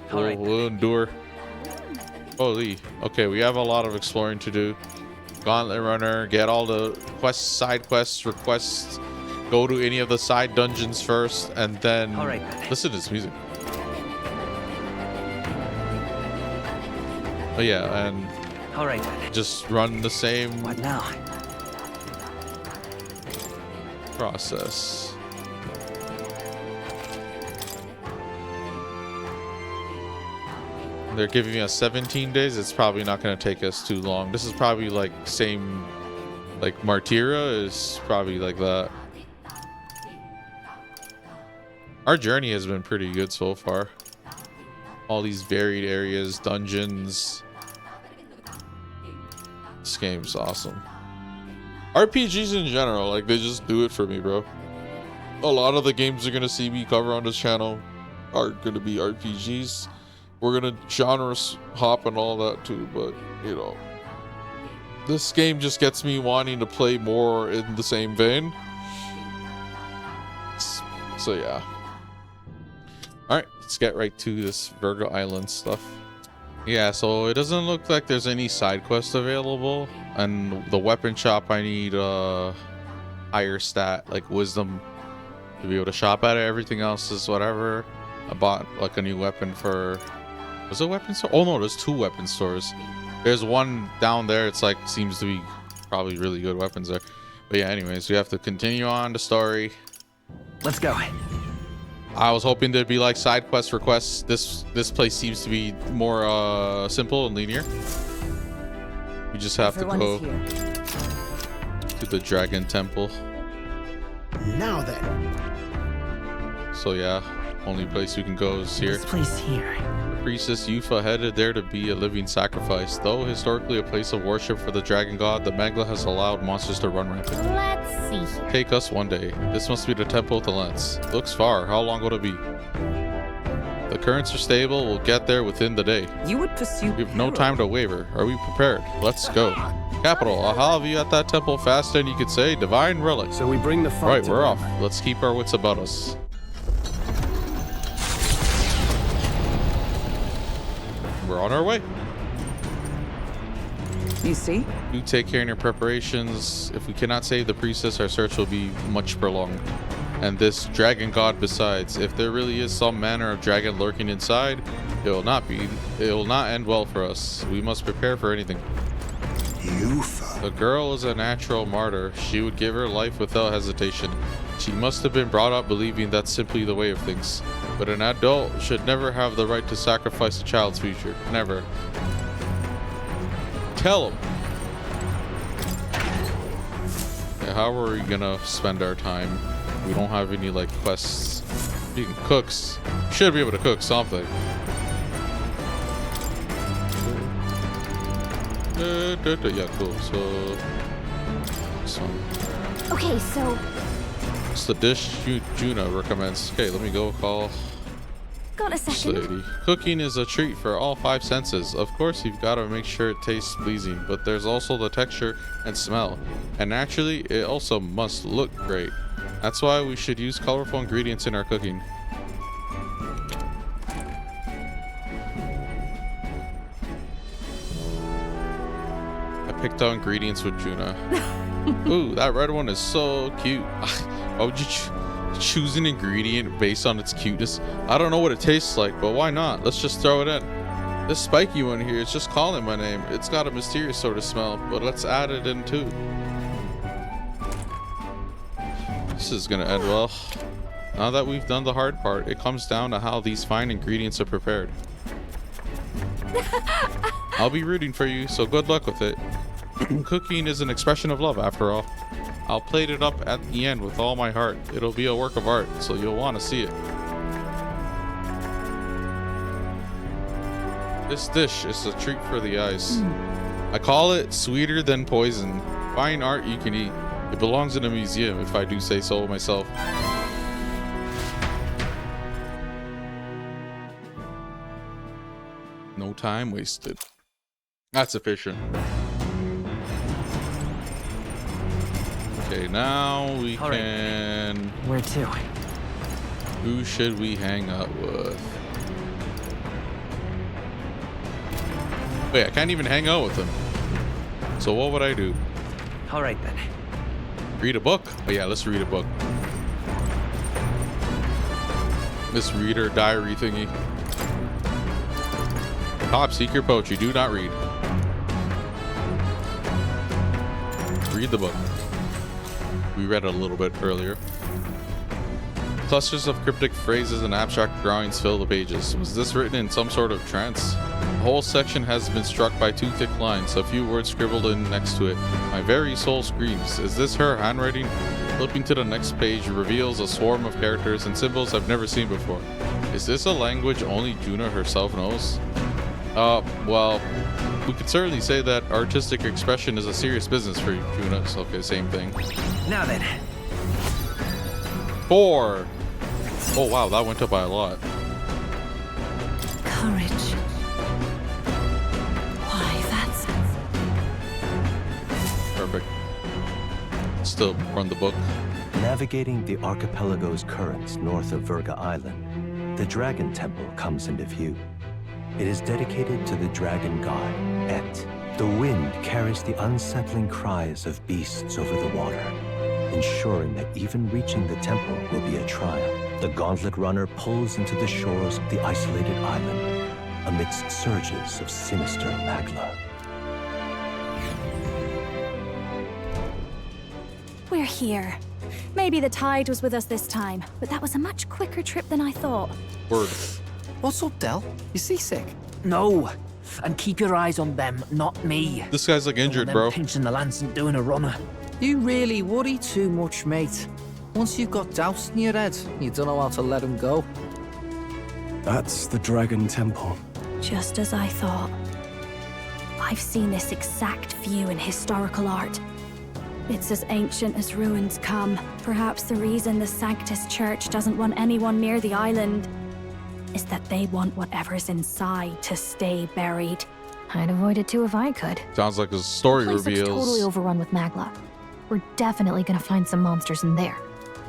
endure. Holy. Okay, we have a lot of exploring to do. Gauntlet Runner, get all the quests, side quests, requests. Go to any of the side dungeons first, and then listen to this music. Oh yeah, and just run the same process. They're giving us 17 days. It's probably not going to take us too long. This is probably like same, like Martyra is probably like that. Our journey has been pretty good so far. All these varied areas, dungeons. This game's awesome. RPGs in general, like they just do it for me, bro. A lot of the games you're gonna see me cover on this channel are gonna be RPGs. We're gonna genres hop and all that too, but you know, this game just gets me wanting to play more in the same vein. So yeah. Alright, let's get right to this Virga Island stuff. Yeah, so it doesn't look like there's any side quests available. And the weapon shop, I need higher stat, like wisdom, to be able to shop at it. Everything else is whatever. I bought like a new weapon for... Was it a weapon store? Oh no, there's 2 weapon stores. There's one down there. It's like, seems to be probably really good weapons there. But yeah, anyways, we have to continue on the story. Let's go. I was hoping there'd be like side quest requests. This place seems to be more simple and linear. We just have to go to the Dragon Temple. Now then. So yeah, only place we can go is here. This place here. The priestess Yufa headed there to be a living sacrifice. Though historically a place of worship for the dragon god, the Megla has allowed monsters to run rampant. Let's see here. Take us one day. This must be the temple with the lens. Looks far. How long will it be? The currents are stable. We'll get there within the day. You would pursue. We have no time to waver. Are we prepared? Let's go. Capital, I'll have you at that temple faster than you could say. Divine relic. So we bring the fight. Right, we're off. Let's keep our wits about us. We're on our way. You see? You take care in your preparations. If we cannot save the priestess, our search will be much prolonged. And this dragon god besides, if there really is some manner of dragon lurking inside, it will not end well for us. We must prepare for anything. Yufa. The girl is a natural martyr. She would give her life without hesitation. She must have been brought up believing that's simply the way of things. But an adult should never have the right to sacrifice a child's future. Never. Tell him. Yeah, how are we gonna spend our time? We don't have any like quests. You can cook. Should be able to cook something. Yeah, cool. So this one. Okay, so It's the dish Juna recommends. Okay, let me go call Got a this second? lady. Cooking is a treat for all 5 senses. Of course, you've got to make sure it tastes pleasing, but there's also the texture and smell. And naturally, it also must look great. That's why we should use colorful ingredients in our cooking. I picked out ingredients with Juna. Ooh, that red one is so cute. Why would you choose an ingredient based on its cuteness? I don't know what it tastes like, but why not? Let's just throw it in. This spiky one here is just calling my name. It's got a mysterious sort of smell, but let's add it in too. This is gonna end well. Now that we've done the hard part, it comes down to how these fine ingredients are prepared. I'll be rooting for you, so good luck with it. Cooking is an expression of love, after all. I'll plate it up at the end with all my heart. It'll be a work of art, so you'll want to see it. This dish is a treat for the eyes. I call it sweeter than poison. Fine art you can eat. It belongs in a museum, if I do say so myself. No time wasted. That's efficient. Okay, now we can... Where to? Who should we hang out with? Wait, I can't even hang out with him. So what would I do? All right then. Read a book? Oh yeah, let's read a book. This reader diary thingy. Top secret poetry, do not read. Read the book. We read it a little bit earlier. Clusters of cryptic phrases and abstract drawings fill the pages. Was this written in some sort of trance? The whole section has been struck by 2 thick lines, a few words scribbled in next to it. My very soul screams. Is this her handwriting? Flipping to the next page reveals a swarm of characters and symbols I've never seen before. Is this a language only Juna herself knows? Well, we could certainly say that artistic expression is a serious business for Juna. So, okay, same thing. Now then. 4. Oh wow, that went up by a lot. Courage. Why, that's... Perfect. Still run the book. Navigating the archipelago's currents north of Virga Island, the Dragon Temple comes into view. It is dedicated to the dragon god, Et. The wind carries the unsettling cries of beasts over the water, ensuring that even reaching the temple will be a trial. The gauntlet runner pulls into the shores of the isolated island amidst surges of sinister magla. We're here. Maybe the tide was with us this time, but that was a much quicker trip than I thought. Word. What's up, Del? You seasick? No. And keep your eyes on them, not me. This guy's like injured, bro. Pinching the lance and doing a runner. You really worry too much, mate. Once you've got doubts in your head, you don't know how to let them go. That's the Dragon Temple. Just as I thought. I've seen this exact view in historical art. It's as ancient as ruins come. Perhaps the reason the Sanctus Church doesn't want anyone near the island is that they want whatever's inside to stay buried. I'd avoid it too if I could. Sounds like a story The place looks reveals. totally overrun with magla. We're definitely gonna find some monsters in there.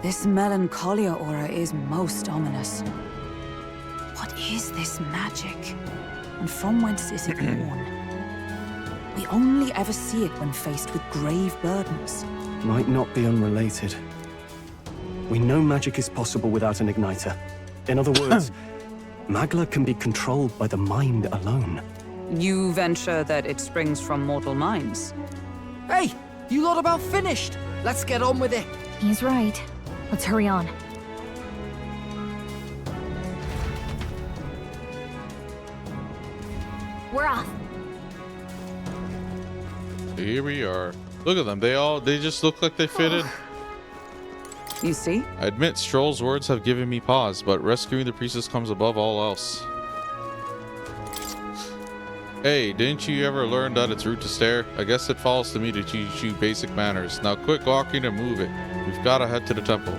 This melancholia aura is most ominous. What is this magic? And from whence is it born? We only ever see it when faced with grave burdens. Might not be unrelated. We know magic is possible without an igniter. In other words, magla can be controlled by the mind alone. You venture that it springs from mortal minds? Hey, you lot about finished. Let's get on with it. He's right. Let's hurry on. We're off. Here we are. Look at them. They just look like they fit in. You see? I admit Stroll's words have given me pause, but rescuing the priestess comes above all else. Hey, didn't you ever learn that it's rude to stare? I guess it falls to me to teach you basic manners. Now quit walking and move it. We've got to head to the temple.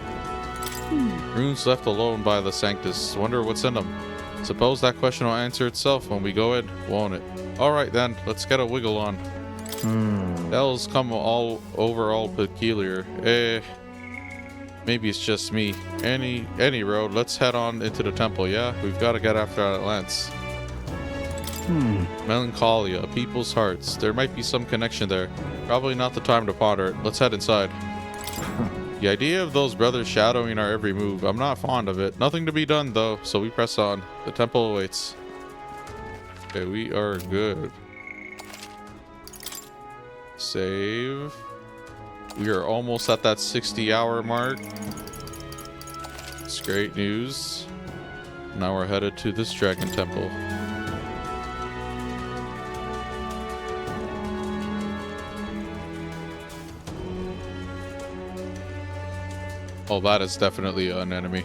Runes left alone by the Sanctus. Wonder what's in them. Suppose that question will answer itself when we go in, won't it? Alright then, let's get a wiggle on. Bells come all peculiar. Maybe it's just me. Any road, let's head on into the temple, yeah? We've got to get after that lance. Melancholia, people's hearts. There might be some connection there. Probably not the time to ponder it. Let's head inside. The idea of those brothers shadowing our every move, I'm not fond of it. Nothing to be done though, so we press on. The temple awaits. Okay, we are good. Save. We are almost at that 60-hour mark. It's great news. Now we're headed to this dragon temple. Oh, that is definitely an enemy.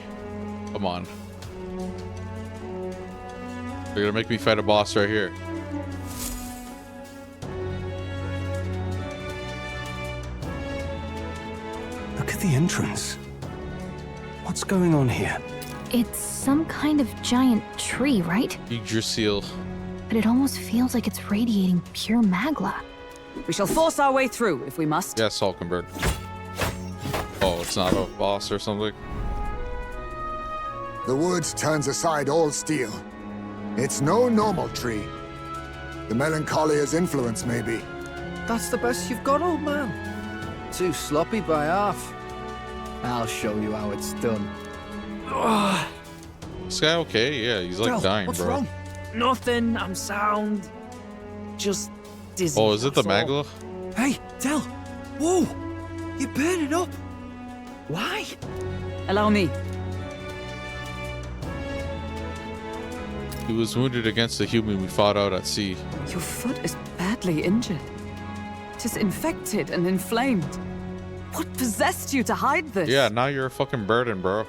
Come on. They're gonna make me fight a boss right here. Look at the entrance. What's going on here? It's some kind of giant tree, right? Yggdrasil. But it almost feels like it's radiating pure magla. We shall force our way through if we must. Yes, Hulkenberg. Oh, it's not a boss or something? The woods turns aside all steel. It's no normal tree. The Melancholia's influence, maybe. That's the best you've got, old man. Too sloppy by half. I'll show you how it's done. This guy okay? Yeah, he's like Del, dying, what's bro. wrong? Nothing, I'm sound. Just dizzy. Oh, is it the that's all. Magla? Hey, Del! Whoa! You're burning up! Why? Allow me. He was wounded against the human we fought out at sea. Your foot is badly injured. It is infected and inflamed. What possessed you to hide this? Yeah, now you're a fucking burden, bro.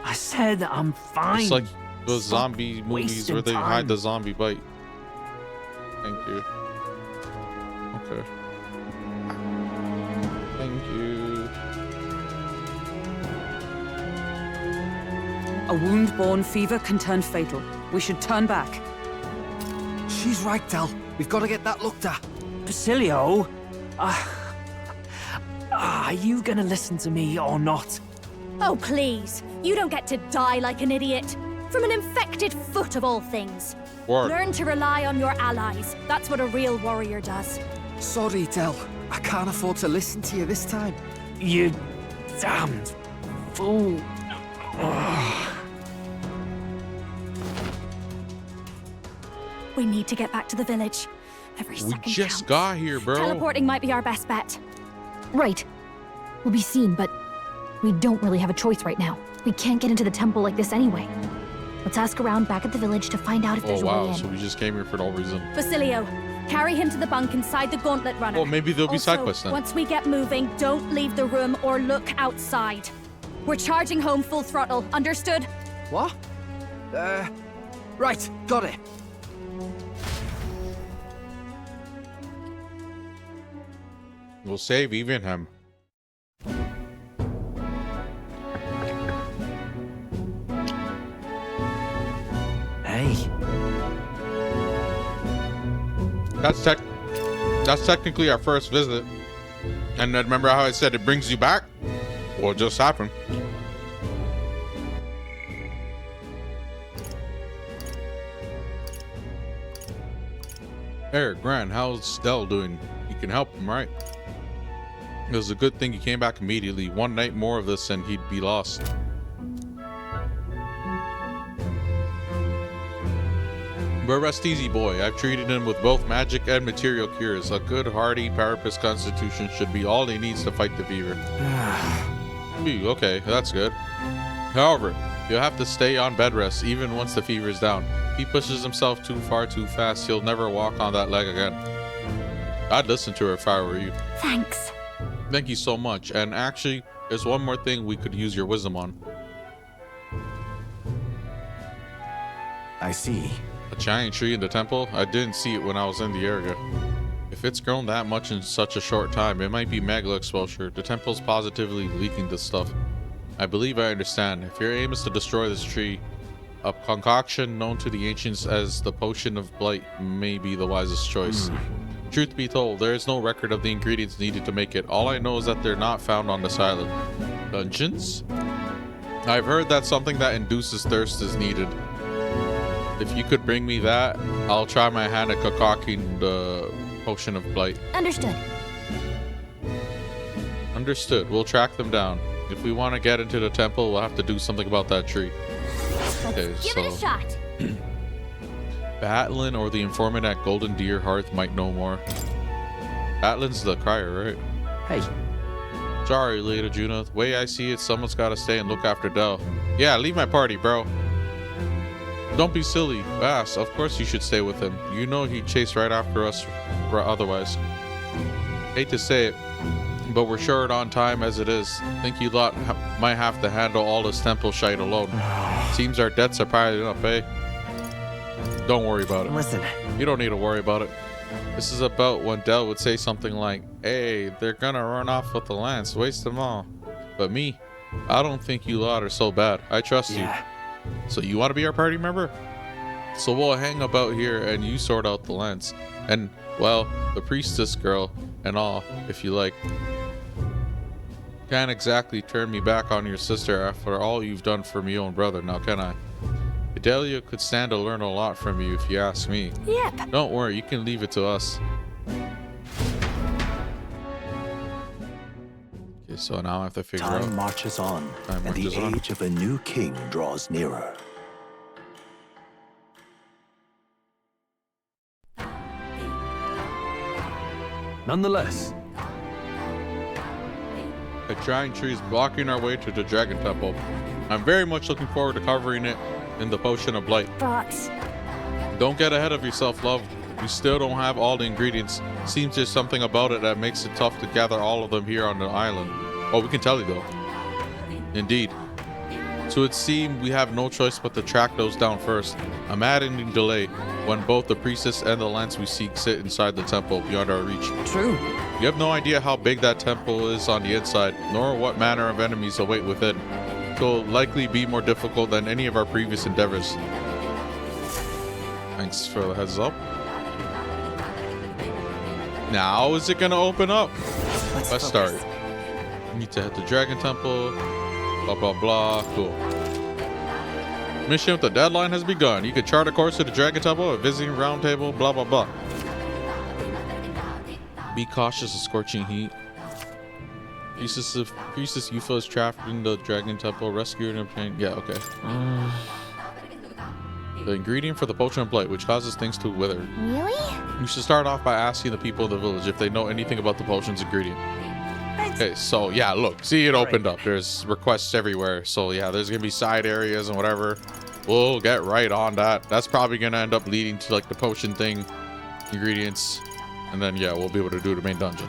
I said I'm fine. It's like those zombie movies where they hide the zombie bite. Thank you. Okay. Thank you. A wound-borne fever can turn fatal. We should turn back. She's right, Del. We've got to get that looked at. Basilio? Are you gonna listen to me or not? Oh, please. You don't get to die like an idiot. From an infected foot of all things. Word. Learn to rely on your allies. That's what a real warrior does. Sorry, Del. I can't afford to listen to you this time. You damned fool. We need to get back to the village. Every We second just counts. got here, bro. Teleporting might be our best bet. Right. We'll be seen, but we don't really have a choice right now. We can't get into the temple like this anyway. Let's ask around back at the village to find out if Oh there's a way wow, in. so we just came here for no reason. Basilio, carry him to the bunk inside the gauntlet runner. Oh, maybe there'll be side quests then. Once we get moving, don't leave the room or look outside. We're charging home full throttle, understood? What? Right, got it. We'll save even him. Hey. That's technically our first visit. And then remember how I said it brings you back? Well, it just happened. Hey, Gran, how's Del doing? You can help him, right? It was a good thing he came back immediately. One night more of this and he'd be lost. But rest easy, boy. I've treated him with both magic and material cures. A good, hardy, powerful constitution should be all he needs to fight the fever. Phew, okay, that's good. However, you'll have to stay on bed rest even once the fever is down. If he pushes himself too far too fast, he'll never walk on that leg again. I'd listen to her if I were you. Thanks. Thank you so much. And actually, there's one more thing we could use your wisdom on. I see. A giant tree in the temple? I didn't see it when I was in the area. If it's grown that much in such a short time, it might be magla exposure. The temple's positively leaking this stuff. I believe I understand. If your aim is to destroy this tree, a concoction known to the ancients as the Potion of Blight may be the wisest choice. Truth be told, there is no record of the ingredients needed to make it. All I know is that they're not found on this island. Dungeons? I've heard that something that induces thirst is needed. If you could bring me that, I'll try my hand at concocting the Potion of Blight. Understood. Understood. We'll track them down. If we want to get into the temple, we'll have to do something about that tree. Okay, Give it a shot. Batlin or the informant at Golden Deer Hearth might know more. Batlin's the crier, right? Hey. Sorry, Lady Juna. The way I see it, someone's got to stay and look after Del. Yeah, leave my party, bro. Don't be silly. Bass, of course you should stay with him. You know he'd chase right after us otherwise. Hate to say it, but we're short on time as it is. Think you lot might have to handle all this temple shite alone. Seems our debts are piling up, eh? Don't worry about it. Listen. You don't need to worry about it. This is about when Del would say something like, hey, they're gonna run off with the lance, waste them all. But me, I don't think you lot are so bad. I trust you. So you want to be our party member? So we'll hang about here and you sort out the lance. And, well, the priestess girl and all, if you like. Can't exactly turn me back on your sister after all you've done for me own brother, now can I? Fidelia could stand to learn a lot from you if you ask me. Yep. Don't worry, you can leave it to us. Okay, so now I have to figure out. Time marches on, Time and the marches on. age of a new king draws nearer. Nonetheless, A giant tree is blocking our way to the Dragon Temple. I'm very much looking forward to covering it in the Potion of Blight. But Don't get ahead of yourself, love. We still don't have all the ingredients. Seems there's something about it that makes it tough to gather all of them here on the island. Oh, we can tell you though. Indeed. So it seems we have no choice but to track those down first. I'm adding delay when both the priestess and the lance we seek sit inside the temple beyond our reach. True. You have no idea how big that temple is on the inside, nor what manner of enemies await within. It will likely be more difficult than any of our previous endeavors. Thanks for the heads up. Now is it gonna open up? Let's start. We need to head to Dragon Temple. Blah blah blah. Cool. Mission with the deadline has begun. You can chart a course to the Dragon Temple, a visiting round table, blah blah blah. Be cautious of scorching heat. Priestess Yufa is trapped in the Dragon Temple. Rescue and obtain. Yeah, okay. The ingredient for the Potion of Blight, which causes things to wither. Really? You should start off by asking the people of the village if they know anything about the potion's ingredient. Okay, so yeah, look, see, it opened up. There's requests everywhere. So yeah, there's gonna be side areas and whatever. We'll get right on that. That's probably gonna end up leading to like the potion thing, ingredients, and then yeah, we'll be able to do the main dungeon.